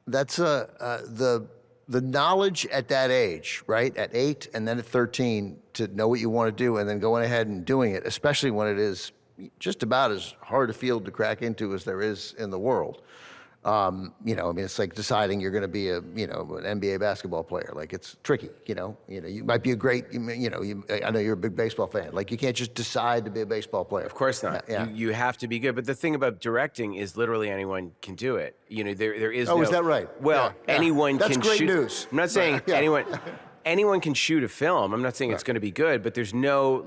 That's the knowledge at that age, right? At 8 and then at 13, to know what you want to do and then going ahead and doing it, especially when it is just about as hard a field to crack into as there is in the world. I mean, it's like deciding you're going to be an NBA basketball player. Like, it's tricky, you might be a great, I know you're a big baseball fan. Like, you can't just decide to be a baseball player. Of course not. Yeah. You have to be good. But the thing about directing is literally anyone can do it. There is is that right? Well, anyone That's can great shoot. news. I'm not saying anyone can shoot a film. I'm not saying it's going to be good, but there's no,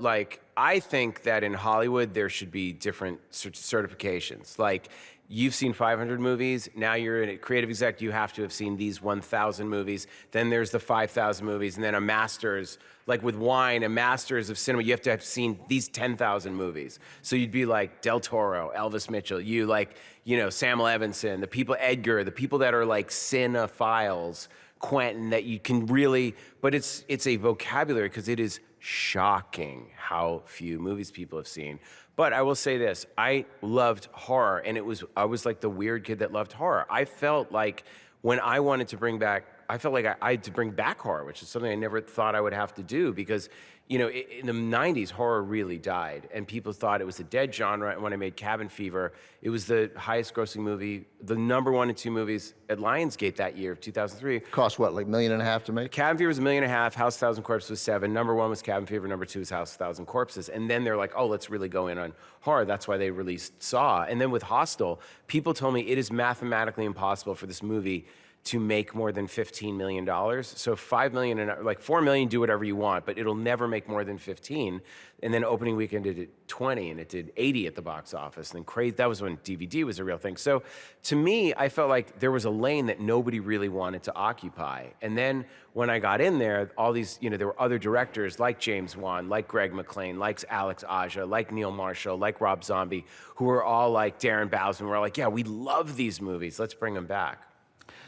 I think that in Hollywood there should be different certifications. Like, you've seen 500 movies, now you're a creative exec, you have to have seen these 1,000 movies, then there's the 5,000 movies, and then a master's, like with wine, a master's of cinema, you have to have seen these 10,000 movies. So you'd be like Del Toro, Elvis Mitchell, Sam Levinson, the people, Edgar, the people that are like cinephiles, Quentin, that you can really, but it's a vocabulary because it is shocking how few movies people have seen. But I will say this, I loved horror, and I was like the weird kid that loved horror. I felt like when I wanted to bring back, I felt like I had to bring back horror, which is something I never thought I would have to do because, in the 90s, horror really died, and people thought it was a dead genre. And when I made Cabin Fever, it was the highest grossing movie, the number 1 and 2 movies at Lionsgate that year of 2003. Cost what, like $1.5 million to make? Cabin Fever was $1.5 million, House of 1,000 Corpses was $7 million. Number 1 was Cabin Fever, number 2 was House of 1,000 Corpses. And then they're like, oh, let's really go in on horror. That's why they released Saw. And then with Hostel, people told me it is mathematically impossible for this movie to make more than $15 million. So $5 million, $4 million, do whatever you want, but it'll never make more than 15. And then opening weekend it did 20, and it did 80 at the box office. And then crazy, that was when DVD was a real thing. So to me, I felt like there was a lane that nobody really wanted to occupy. And then when I got in there, all these, there were other directors like James Wan, like Greg McLean, like Alex Aja, like Neil Marshall, like Rob Zombie, who were all like Darren Bousman, were like, yeah, we love these movies. Let's bring them back.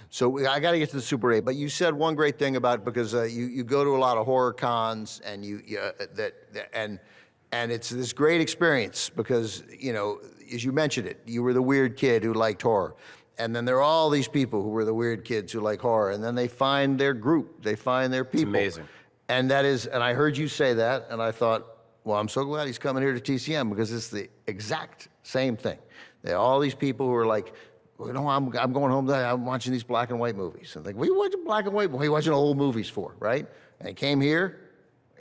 So I got to get to the Super 8, but you said one great thing about it because you go to a lot of horror cons and and it's this great experience because as you mentioned it, you were the weird kid who liked horror, and then there are all these people who were the weird kids who like horror, and then they find their group, they find their people. It's amazing. And I heard you say that, and I thought, well, I'm so glad he's coming here to TCM because it's the exact same thing. There are all these people who are like, well, no, I'm going home today. I'm watching these black and white movies. And like, what are you watching black and white? What are you watching old movies for, right? And I came here.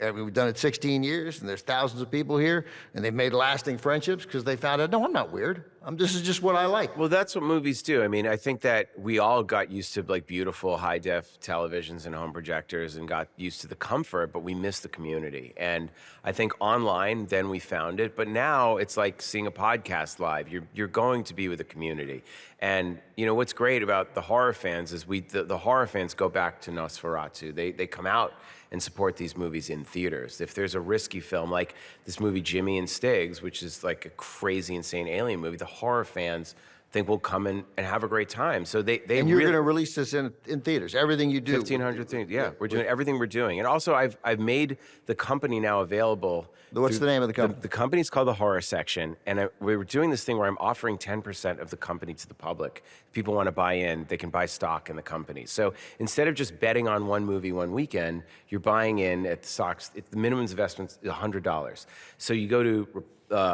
We've done it 16 years, and there's thousands of people here, and they've made lasting friendships because they found out, no, I'm not weird. This is just what I like. Well, that's what movies do. I mean, I think that we all got used to like beautiful high-def televisions and home projectors and got used to the comfort, but we missed the community. And I think online, then we found it. But now it's like seeing a podcast live. You're going to be with the community. And you know what's great about the horror fans is the horror fans go back to Nosferatu. They come out and support these movies in theaters. If there's a risky film like this movie Jimmy and Stiggs, which is like a crazy, insane alien movie, the horror fans think we'll come in and have a great time. So they and you're going to release this in theaters. Everything you do. 1,500 things. Yeah, we're doing everything we're doing. And also, I've made the company now available. What's the name of the company? The company's called The Horror Section, and we were doing this thing where I'm offering 10% of the company to the public. If people want to buy in, they can buy stock in the company. So instead of just betting on one movie one weekend, you're buying in at the stocks. The minimum investment is $100. So you go to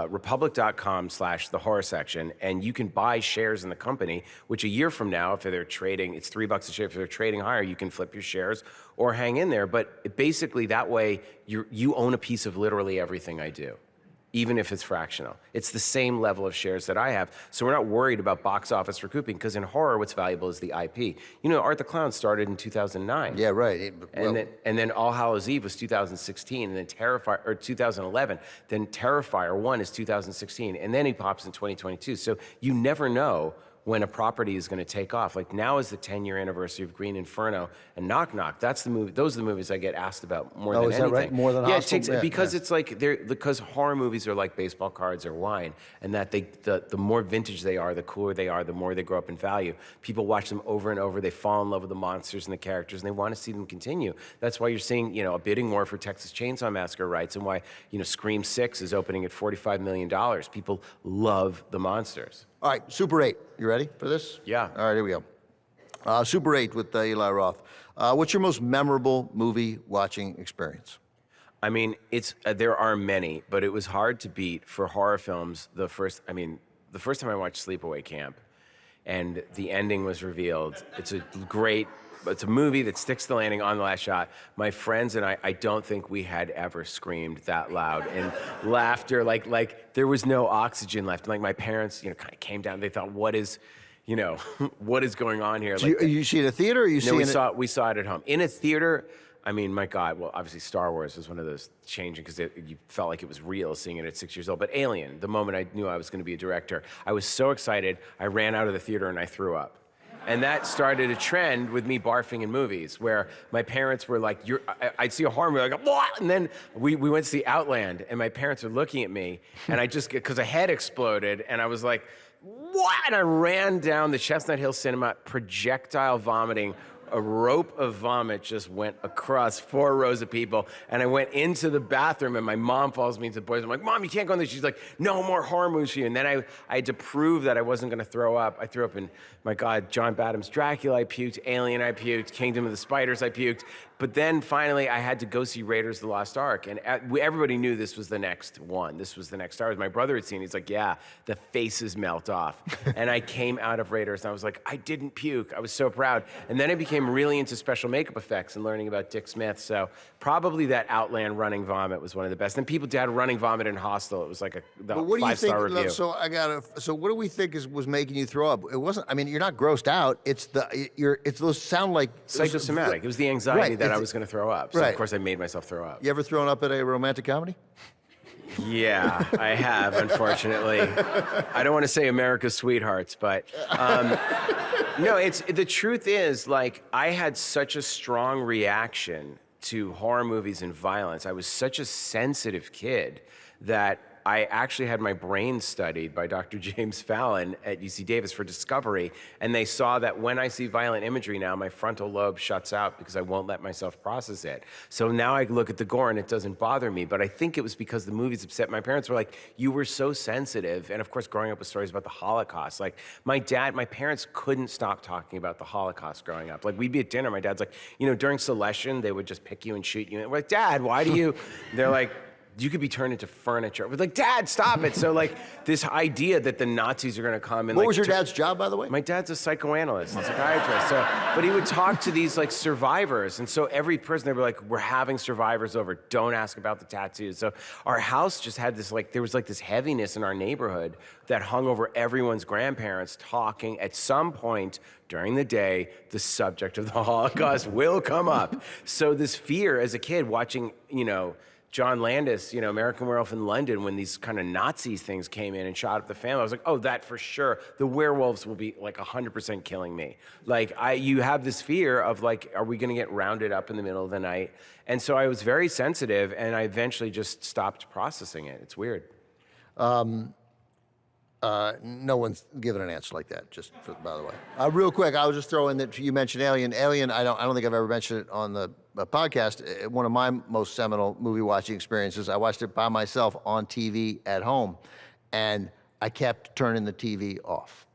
republic.com/the horror section, and you can buy shares in the company, which a year from now, if they're trading, it's $3 a share. If they're trading higher, you can flip your shares or hang in there. But basically that way you own a piece of literally everything I do, even if it's fractional. It's the same level of shares that I have. So we're not worried about box office recouping, because in horror, what's valuable is the IP. You know, Art the Clown started in 2009. Yeah, right. And then All Hallows Eve was 2016, and then 2011. Then Terrifier 1 is 2016, and then he pops in 2022. So you never know when a property is going to take off. Like now is the 10-year anniversary of Green Inferno and Knock Knock. That's the movie. Those are the movies I get asked about more than anything. Oh, is that right? More than Hostel? Because it's like because horror movies are like baseball cards or wine, and that the more vintage they are, the cooler they are, the more they grow up in value. People watch them over and over. They fall in love with the monsters and the characters, and they want to see them continue. That's why you're seeing, you know, a bidding war for Texas Chainsaw Massacre rights, and why, you know, Scream 6 is opening at $45 million. People love the monsters. All right, Super 8. You ready for this? Yeah. All right, here we go. Super 8 with Eli Roth. What's your most memorable movie watching experience? I mean, there are many, but it was hard to beat for horror films. The first time I watched Sleepaway Camp, and the ending was revealed. It's a movie that sticks the landing on the last shot. My friends and I don't think we had ever screamed that loud and laughter, like there was no oxygen left. Like my parents, you know, kind of came down. They thought, what is going on here? Like, you see it at a theater, or you see it? We saw it at home. In a theater, I mean, my God, well, obviously Star Wars was one of those changing, because you felt like it was real seeing it at 6 years old. But Alien, the moment I knew I was going to be a director, I was so excited, I ran out of the theater and I threw up. And that started a trend with me barfing in movies, where my parents were like, I'd see a horror movie, I go, what? And then we went to see Outland, and my parents are looking at me, and I just, because a head exploded, and I was like, what? And I ran down the Chestnut Hill Cinema, projectile vomiting. A rope of vomit just went across 4 rows of people, and I went into the bathroom, and my mom follows me into the boys. I'm like, Mom, you can't go in there. She's like, no more horror movies for you. And then I had to prove that I wasn't going to throw up. I threw up in, my God, John Badham's Dracula, I puked. Alien, I puked. Kingdom of the Spiders, I puked. But then finally, I had to go see Raiders of the Lost Ark, and everybody knew this was the next one. This was the next Star Wars. My brother had seen it. He's like, yeah, the faces melt off. And I came out of Raiders, and I was like, I didn't puke. I was so proud. And then I became really into special makeup effects and learning about Dick Smith. So probably that Outland running vomit was one of the best. And people had running vomit in Hostel. It was like a 5-star review. So what do we think was making you throw up? It wasn't. I mean, you're not grossed out. It's those sound like psychosomatic. It was the anxiety that I was going to throw up. So of course I made myself throw up. You ever thrown up at a romantic comedy? Yeah, I have, unfortunately. I don't want to say America's Sweethearts, but no, the truth is, like, I had such a strong reaction to horror movies and violence. I was such a sensitive kid that I actually had my brain studied by Dr. James Fallon at UC Davis for Discovery, and they saw that when I see violent imagery now, my frontal lobe shuts out because I won't let myself process it. So now I look at the gore and it doesn't bother me, but I think it was because the movies upset. My parents were like, you were so sensitive, and of course growing up with stories about the Holocaust. Like my parents couldn't stop talking about the Holocaust growing up. Like we'd be at dinner, my dad's like, you know, during Celestian, they would just pick you and shoot you. And we're like, Dad, why do you? They're like, you could be turned into furniture. We're like, Dad, stop it. So like this idea that the Nazis are gonna come and What was your dad's job, by the way? My dad's a psychoanalyst, a psychiatrist. So, but he would talk to these like survivors. And so every person, they were like, we're having survivors over. Don't ask about the tattoos. So our house just had this like, there was like this heaviness in our neighborhood that hung over everyone's grandparents talking. At some point during the day, the subject of the Holocaust will come up. So this fear as a kid watching, John Landis, American Werewolf in London, when these kind of Nazi things came in and shot up the family, I was like, oh, that for sure. The werewolves will be like 100% killing me. Like, you have this fear of like, are we gonna get rounded up in the middle of the night? And so I was very sensitive, and I eventually just stopped processing it. It's weird. No one's given an answer like that, just by the way. Real quick, I was just throwing that you mentioned Alien. Alien, I don't think I've ever mentioned it on the podcast. One of my most seminal movie watching experiences, I watched it by myself on TV at home, and I kept turning the TV off.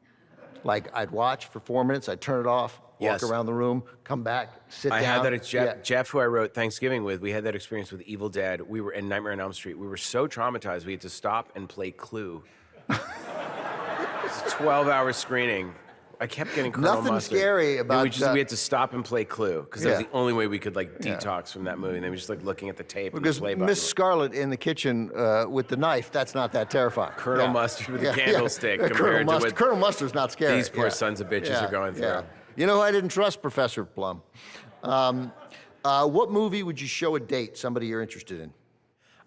Like, I'd watch for 4 minutes, I'd turn it off, walk around the room, come back, sit down. I had that at Jeff, who I wrote Thanksgiving with, we had that experience with Evil Dead. We were in Nightmare on Elm Street. We were so traumatized, we had to stop and play Clue. It's a 12-hour screening. I kept getting Colonel Nothing Mustard. scary about we had to stop and play Clue, because that was the only way we could like detox from that movie. And then we were just like looking at the tape. Because and the play Miss button. Scarlet in the kitchen with the knife, that's not that terrifying. Colonel Mustard with a candlestick compared to what Colonel Mustard's not scary. these poor sons of bitches are going through. You know who I didn't trust? Professor Plum. What movie would you show a date, somebody you're interested in?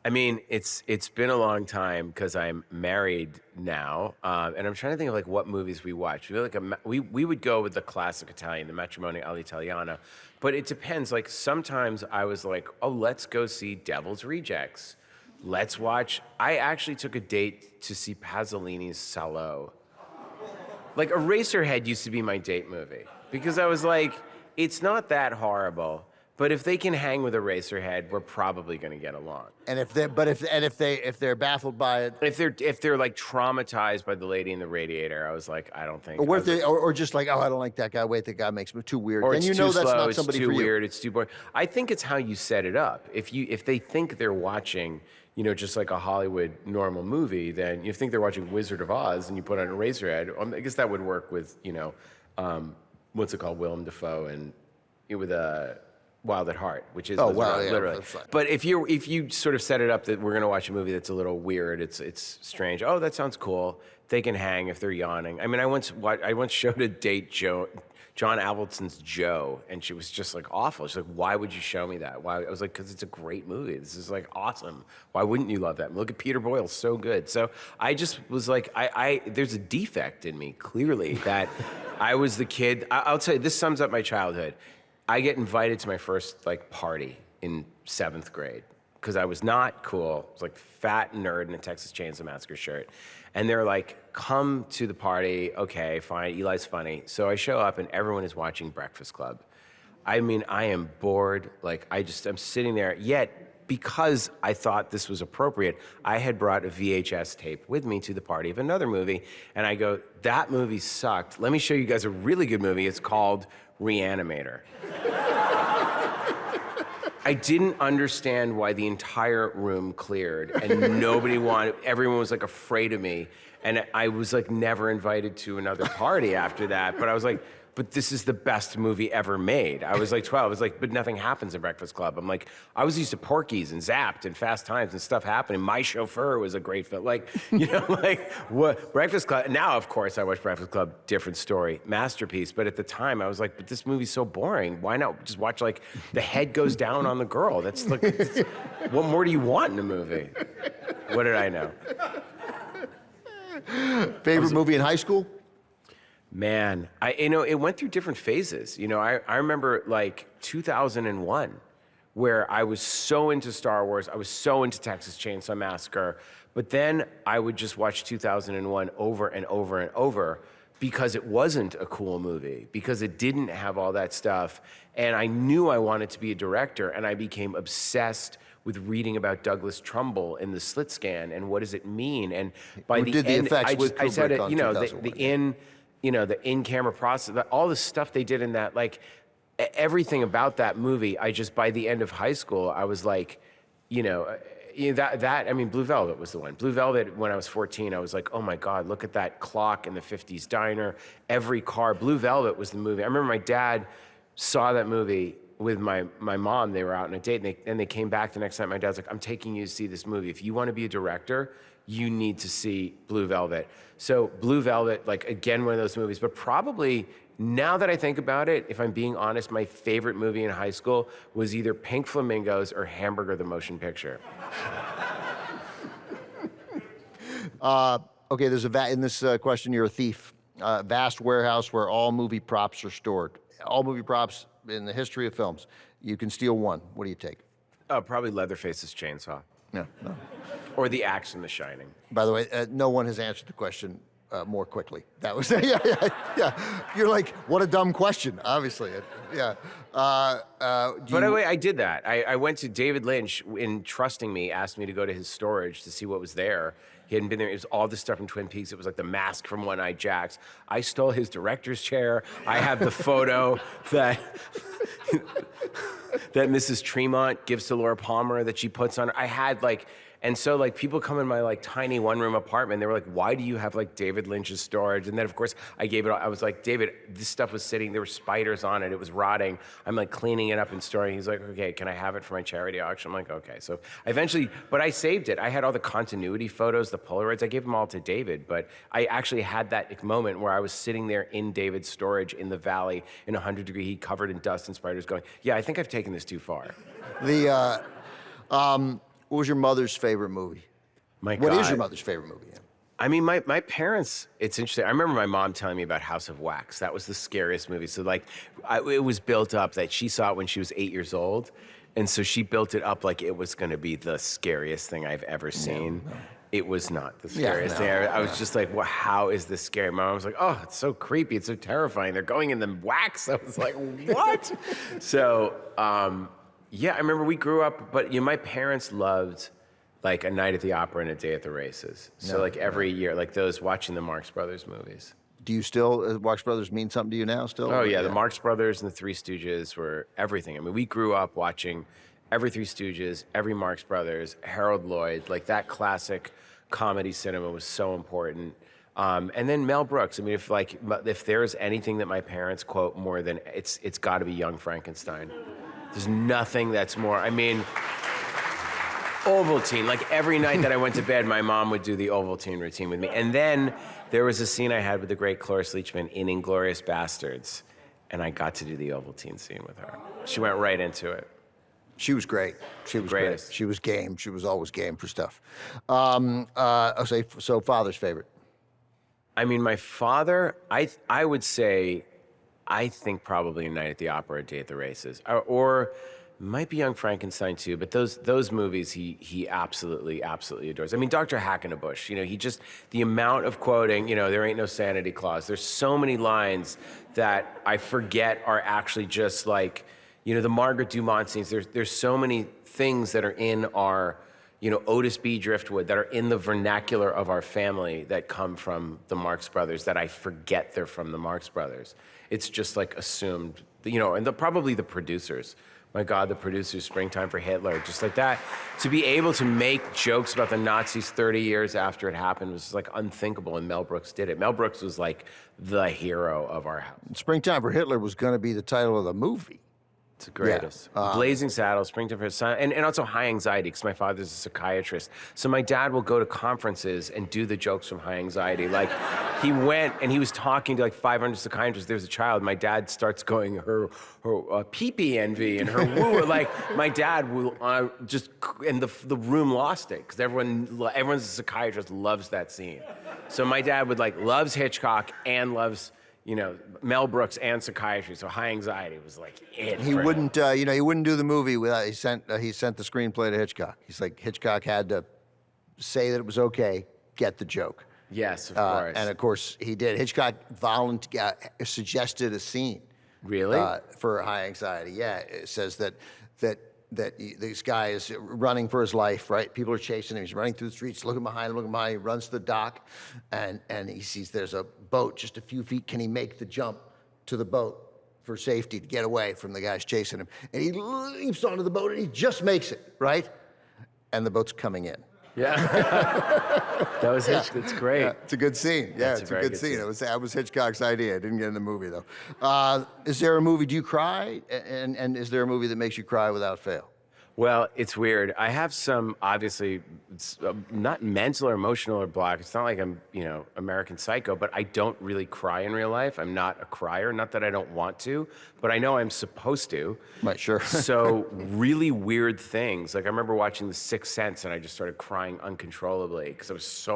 I mean, it's been a long time because I'm married now, and I'm trying to think of like what movies we watch. We would go with the classic Italian, the Matrimonio all'Italiana, but it depends. Like sometimes I was like, oh, let's go see Devil's Rejects. Let's watch. I actually took a date to see Pasolini's Salo. Like Eraserhead used to be my date movie because I was like, it's not that horrible. But if they can hang with Eraserhead, we're probably going to get along. And if they're baffled by it, if they're like traumatized by the Lady in the Radiator, I was like, I don't think. Or what if they, or just like, oh, I don't like that guy. Wait, that guy makes me too weird. Or then it's you too know that's slow, not somebody it's too for you. weird, it's too boring. I think it's how you set it up. If they think they're watching, just like a Hollywood normal movie, then you think they're watching Wizard of Oz, and you put on Eraserhead. I guess that would work with what's it called, Willem Dafoe, and with Wild at Heart, which is literally. But if you sort of set it up that we're going to watch a movie that's a little weird, it's strange. Oh, that sounds cool. They can hang if they're yawning. I mean, I once showed a date John Avildsen's Joe, and she was just like awful. She's like, "Why would you show me that?" Why? I was like, "Because it's a great movie. This is like awesome. Why wouldn't you love that? Look at Peter Boyle, so good." So I just was like, there's a defect in me clearly that I was the kid. I'll tell you, this sums up my childhood. I get invited to my first party in 7th grade because I was not cool. I was like fat nerd in a Texas Chainsaw Massacre shirt. And they're like, come to the party. Okay, fine. Eli's funny. So I show up and everyone is watching Breakfast Club. I mean, I am bored. Like I'm sitting there. Yet, because I thought this was appropriate, I had brought a VHS tape with me to the party of another movie. And I go, that movie sucked. Let me show you guys a really good movie. It's called Reanimator. I didn't understand why the entire room cleared and everyone was like afraid of me. And I was like never invited to another party after that. But I was like, but this is the best movie ever made. I was like 12. I was like, but nothing happens in Breakfast Club. I'm like, I was used to Porky's and Zapped and Fast Times and stuff happening. My Chauffeur was a great film. Like, what Breakfast Club. Now, of course, I watch Breakfast Club, different story, masterpiece. But at the time, I was like, but this movie's so boring. Why not just watch like the head goes down on the girl? That's like, what more do you want in a movie? What did I know? Favorite movie in high school? Man, it went through different phases. I remember like 2001, where I was so into Star Wars, I was so into Texas Chainsaw Massacre, but then I would just watch 2001 over and over and over because it wasn't a cool movie, because it didn't have all that stuff, and I knew I wanted to be a director, and I became obsessed with reading about Douglas Trumbull in the slit scan and what does it mean, and by the end, I said it, the in-camera process, all the stuff they did in that, like everything about that movie, by the end of high school, I was like, I mean, Blue Velvet was the one. Blue Velvet, when I was 14, I was like, oh my God, look at that clock in the 50s diner. Every car, Blue Velvet was the movie. I remember my dad saw that movie with my mom. They were out on a date, and they came back the next night. My dad's like, I'm taking you to see this movie. If you want to be a director, you need to see Blue Velvet. So Blue Velvet, like, again, one of those movies, but probably, now that I think about it, if I'm being honest, my favorite movie in high school was either Pink Flamingos or Hamburger the Motion Picture. Okay, there's in this question, you're a thief. Vast warehouse where all movie props are stored. All movie props in the history of films. You can steal one. What do you take? Oh, probably Leatherface's chainsaw. No. Or the axe in The Shining. By the way, no one has answered the question more quickly. That was, yeah. You're like, what a dumb question, obviously. Yeah. By the way, I did that. I went to David Lynch, in trusting me, asked me to go to his storage to see what was there. He hadn't been there. It was all this stuff from Twin Peaks. It was like the mask from One Eyed Jacks. I stole his director's chair. I have the photo that that Mrs. Tremont gives to Laura Palmer that she puts on her. I had like, and so like people come in my like tiny one-room apartment. They were like, why do you have like David Lynch's storage? And then of course I gave it all. I was like, David, this stuff was sitting, there were spiders on it. It was rotting. I'm like cleaning it up and storing. He's like, okay, can I have it for my charity auction? I'm like, okay. So eventually, but I saved it. I had all the continuity photos, the Polaroids. I gave them all to David, but I actually had that moment where I was sitting there in David's storage in the valley in 100-degree heat, covered in dust and spiders, going, yeah, I think I've taken this too far. What was your mother's favorite movie? My God. What is your mother's favorite movie? I mean, my parents, it's interesting. I remember my mom telling me about House of Wax. That was the scariest movie. So like, it was built up that she saw it when she was 8 years old. And so she built it up like it was going to be the scariest thing I've ever seen. No. It was not the scariest thing. I was just like, well, how is this scary? My mom was like, oh, it's so creepy. It's so terrifying. They're going in the wax. I was like, what? So, yeah, I remember we grew up, but my parents loved like A Night at the Opera and A Day at the Races. So like every year, like those, watching the Marx Brothers movies. Do you still, Marx Brothers mean something to you now still? Oh yeah, the Marx Brothers and the Three Stooges were everything. I mean, we grew up watching every Three Stooges, every Marx Brothers, Harold Lloyd, like that classic comedy cinema was so important. And then Mel Brooks. I mean, if there's anything that my parents quote more than, it's got to be Young Frankenstein. There's nothing that's more, I mean, Ovaltine. Like every night that I went to bed, my mom would do the Ovaltine routine with me. And then there was a scene I had with the great Cloris Leachman in Inglorious Basterds, and I got to do the Ovaltine scene with her. She went right into it. She was great. She was great. She was game. She was always game for stuff. So father's favorite. I mean, my father, I would say, I think probably A Night at the Opera, A Day at the Races, or might be Young Frankenstein too. But those movies, he absolutely adores. I mean, Dr. Hackenbush, he just, the amount of quoting, there ain't no sanity clause. There's so many lines that I forget are actually just like, the Margaret Dumont scenes. There's so many things that are in our, Otis B. Driftwood, that are in the vernacular of our family that come from the Marx Brothers that I forget they're from the Marx Brothers. It's just like assumed, and probably the producers. My God, the producers, Springtime for Hitler, just like that. To be able to make jokes about the Nazis 30 years after it happened was like unthinkable, and Mel Brooks did it. Mel Brooks was like the hero of our house. Springtime for Hitler was going to be the title of the movie. It's the greatest. Yeah. Blazing Saddles, Springtime for Son, and also High Anxiety, because my father's a psychiatrist. So my dad will go to conferences and do the jokes from High Anxiety. Like, he went and he was talking to like 500 psychiatrists. There's a child. My dad starts going, her pee-pee envy and her woo. Like, my dad will just, and the room lost it, because everyone's a psychiatrist, loves that scene. So my dad would loves Hitchcock and loves, Mel Brooks and psychiatry. So High Anxiety was like it. He wouldn't, he wouldn't do the movie without, he sent the screenplay to Hitchcock. He's like, Hitchcock had to say that it was okay, get the joke. Yes, of course. And of course he did. Hitchcock suggested a scene. Really? For High Anxiety. Yeah, it says that this guy is running for his life, right? People are chasing him. He's running through the streets, looking behind him. He runs to the dock, and he sees there's a boat just a few feet. Can he make the jump to the boat for safety to get away from the guys chasing him? And he leaps onto the boat, and he just makes it, right? and the boat's coming in. Yeah. That was Hitch. That's great. Yeah, it's a good scene. Yeah, That's it's a good scene. That was Hitchcock's idea. I didn't get in the movie, though. Is there a movie, do you cry? And is there a movie that makes you cry without fail? Well, it's weird. I have some, obviously, not mental or emotional or block. It's not like I'm, American Psycho, but I don't really cry in real life. I'm not a crier. Not that I don't want to, but I know I'm supposed to. Right, sure. So really weird things. Like I remember watching The Sixth Sense and I just started crying uncontrollably because I was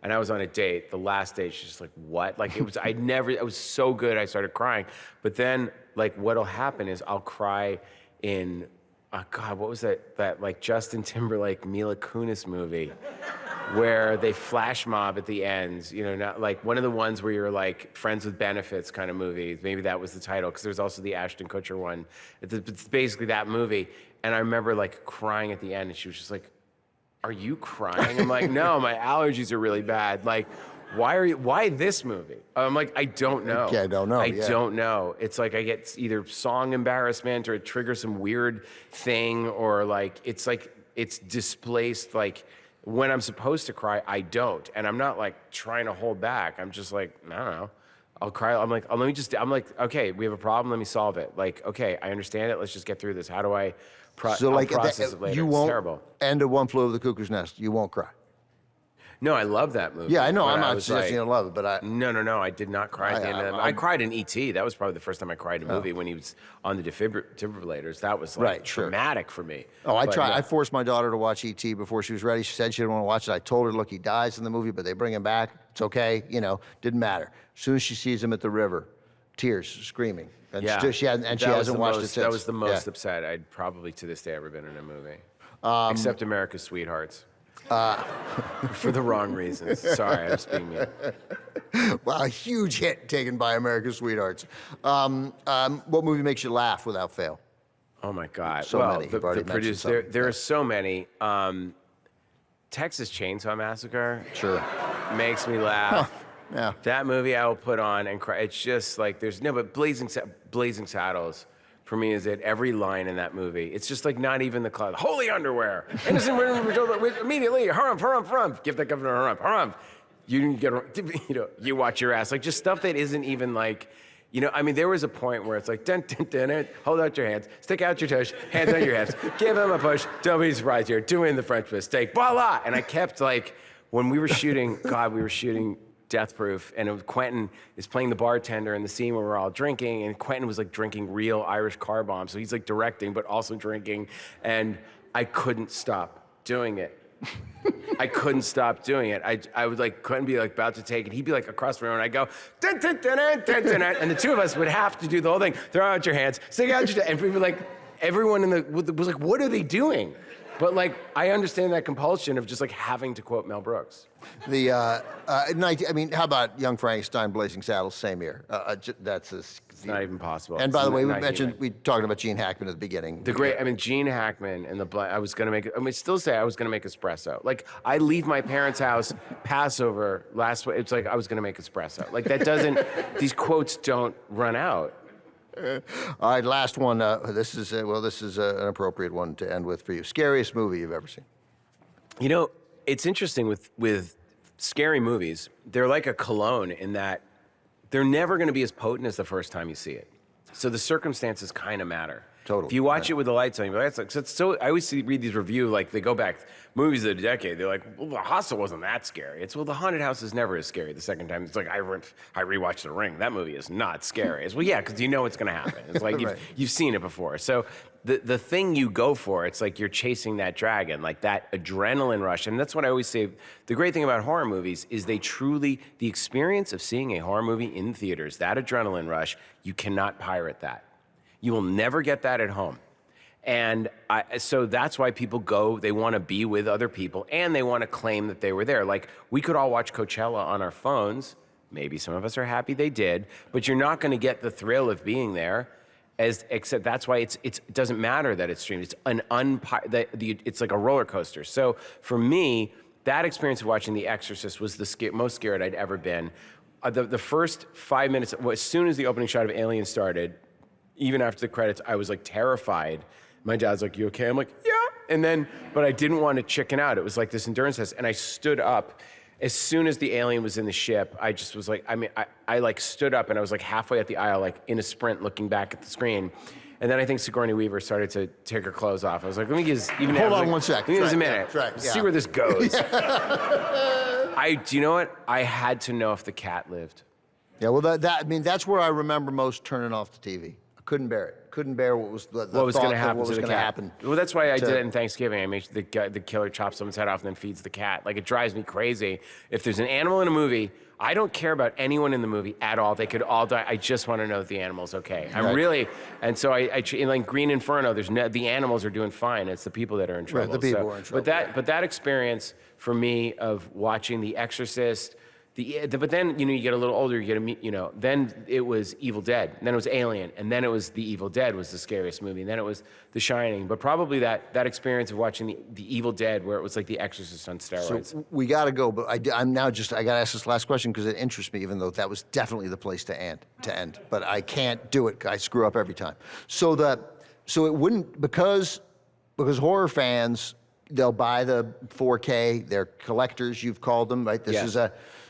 and I was on a date. The last date, she's just like, what? Like it was so good I started crying. But then like what'll happen is I'll cry in, oh God, what was that like Justin Timberlake, Mila Kunis movie where they flash mob at the end, not like one of the ones where you're like friends with benefits kind of movie. Maybe that was the title, because there's also the Ashton Kutcher one. It's basically that movie. And I remember like crying at the end and she was just like, are you crying? I'm like, no, my allergies are really bad. Like, why this movie? I'm like, I don't know. Yeah, I don't know. I don't know. It's like I get either song embarrassment or it triggers some weird thing, or like it's displaced. Like when I'm supposed to cry, I don't. And I'm not like trying to hold back. I'm just like, I don't know. I'll cry. I'm like, I'm like, okay, we have a problem. Let me solve it. Like, okay, I understand it. Let's just get through this. How do I process it later? You It's won't, terrible. End of One Flew Over the Cuckoo's Nest, you won't cry. No, I love that movie. Yeah, I know. But I'm I not was suggesting like, you love it, but I... No, I did not cry at the end of that. I cried in E.T. That was probably the first time I cried in a movie when he was on the defibrillators. That was like traumatic for me. Oh, I tried. Yeah. I forced my daughter to watch E.T. before she was ready. She said she didn't want to watch it. I told her, look, he dies in the movie, but they bring him back. It's okay. Didn't matter. As soon as she sees him at the river, tears, screaming. And she hasn't watched it since. That was the most upset I'd probably to this day ever been in a movie. Except America's Sweethearts. For the wrong reasons. Sorry, I was being mean. Wow, a huge hit taken by America's Sweethearts. What movie makes you laugh without fail? Oh my God. So many. The producer, there are so many. Texas Chainsaw Massacre. Sure. Makes me laugh. Yeah. That movie I will put on and cry. It's just like but Blazing Saddles for me is at every line in that movie. It's just like not even the cloud. Holy underwear. Innocent women immediately. Harumph. Give that governor a harumph. You watch your ass. Like just stuff that isn't even like, there was a point where it's like, dun, dun, dun, dun, hold out your hands, stick out your tush, hands on your hips, give him a push, don't be surprised you're doing the French mistake, voila! And I kept like, when we were shooting, we were shooting Death Proof, and Quentin is playing the bartender in the scene where we're all drinking, and Quentin was like drinking real Irish car bombs, so he's like directing but also drinking, and I couldn't stop doing it. I couldn't stop doing it. I would like Quentin be like about to take it, he'd be like across the room, and I'd go dun, dun, dun, dun, dun, dun, dun, and the two of us would have to do the whole thing. Throw out your hands, stick out your, and people like everyone was like, what are they doing? But like, I understand that compulsion of just like having to quote Mel Brooks. How about Young Frankenstein, Blazing Saddles, same year? It's not even possible. And by the way, we talked about Gene Hackman at the beginning. Gene Hackman and I was gonna make espresso. Like, I leave my parents' house, Passover, it's like I was gonna make espresso. Like these quotes don't run out. All right, last one. This is an appropriate one to end with for you. Scariest movie you've ever seen? It's interesting with scary movies. They're like a cologne in that they're never going to be as potent as the first time you see it. So the circumstances kind of matter. Totally. If you watch it with the lights on, you're like, that's so. I always read these reviews, like they go back movies of the decade. They're like, well, The Hostel wasn't that scary. It's, well, The Haunted House is never as scary the second time. It's like I rewatched The Ring. That movie is not scary. It's, well, yeah, because you know it's going to happen. It's like you've seen it before. So the thing you go for, it's like you're chasing that dragon, like that adrenaline rush. And that's what I always say. The great thing about horror movies is the experience of seeing a horror movie in theaters, that adrenaline rush, you cannot pirate that. You will never get that at home. And so that's why people go, they want to be with other people, and they want to claim that they were there. Like, we could all watch Coachella on our phones. Maybe some of us are happy they did, but you're not going to get the thrill of being there, except that's why it doesn't matter that it's streamed. It's it's like a roller coaster. So for me, that experience of watching The Exorcist was the most scared I'd ever been. The first 5 minutes, as soon as the opening shot of Alien started, even after the credits, I was like terrified. My dad's like, you okay? I'm like, yeah. And then, but I didn't want to chicken out. It was like this endurance test. And I stood up. As soon as the alien was in the ship, I just was like, I like stood up and I was like halfway up the aisle, like in a sprint looking back at the screen. And then I think Sigourney Weaver started to take her clothes off. I was like, let me give even Hold on one sec. Give me just a minute. See where this goes. Do you know what? I had to know if the cat lived. Yeah, well, I mean, that's where I remember most turning off the TV. I couldn't bear it. Couldn't bear what was the what was going to happen. What was going to happen. Well, that's why I did it in Thanksgiving. I made sure the killer chops someone's head off and then feeds the cat. Like, it drives me crazy. If there's an animal in a movie, I don't care about anyone in the movie at all. They could all die. I just want to know that the animal's okay. I'm really, and so in like Green Inferno, the animals are doing fine. It's the people that are in trouble. Right, the people are in trouble. But that experience for me of watching The Exorcist, but then, you get a little older, you get to meet, then it was Evil Dead, and then it was Alien, and then it was The Evil Dead was the scariest movie, and then it was The Shining. But probably that experience of watching the Evil Dead, where it was like The Exorcist on steroids. So we got to go, but I got to ask this last question because it interests me, even though that was definitely the place to end. But I can't do it. I screw up every time. So it wouldn't, because horror fans, they'll buy the 4K, they're collectors, you've called them, right?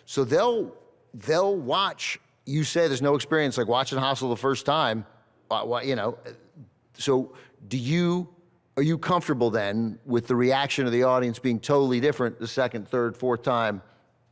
So they'll watch. You say there's no experience like watching Hostel the first time, So are you comfortable then with the reaction of the audience being totally different the second, third, fourth time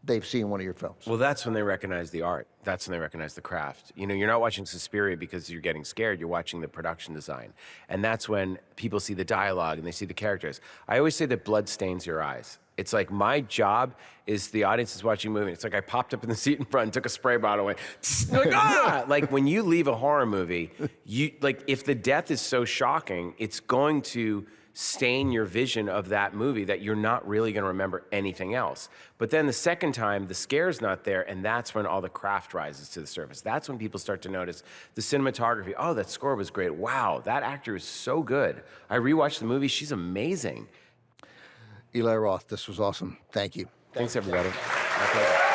they've seen one of your films? Well, that's when they recognize the art. That's when they recognize the craft. You're not watching Suspiria because you're getting scared. You're watching the production design. And that's when people see the dialogue and they see the characters. I always say that blood stains your eyes. It's like my job is the audience is watching a movie. It's like I popped up in the seat in front and took a spray bottle and went, like, ah! Like when you leave a horror movie, if the death is so shocking, it's going to stain your vision of that movie that you're not really going to remember anything else. But then the second time, the scare's not there, and that's when all the craft rises to the surface. That's when people start to notice the cinematography. Oh, that score was great. Wow, that actor is so good. I rewatched the movie. She's amazing. Eli Roth, this was awesome. Thank you. Thanks, everybody. My pleasure.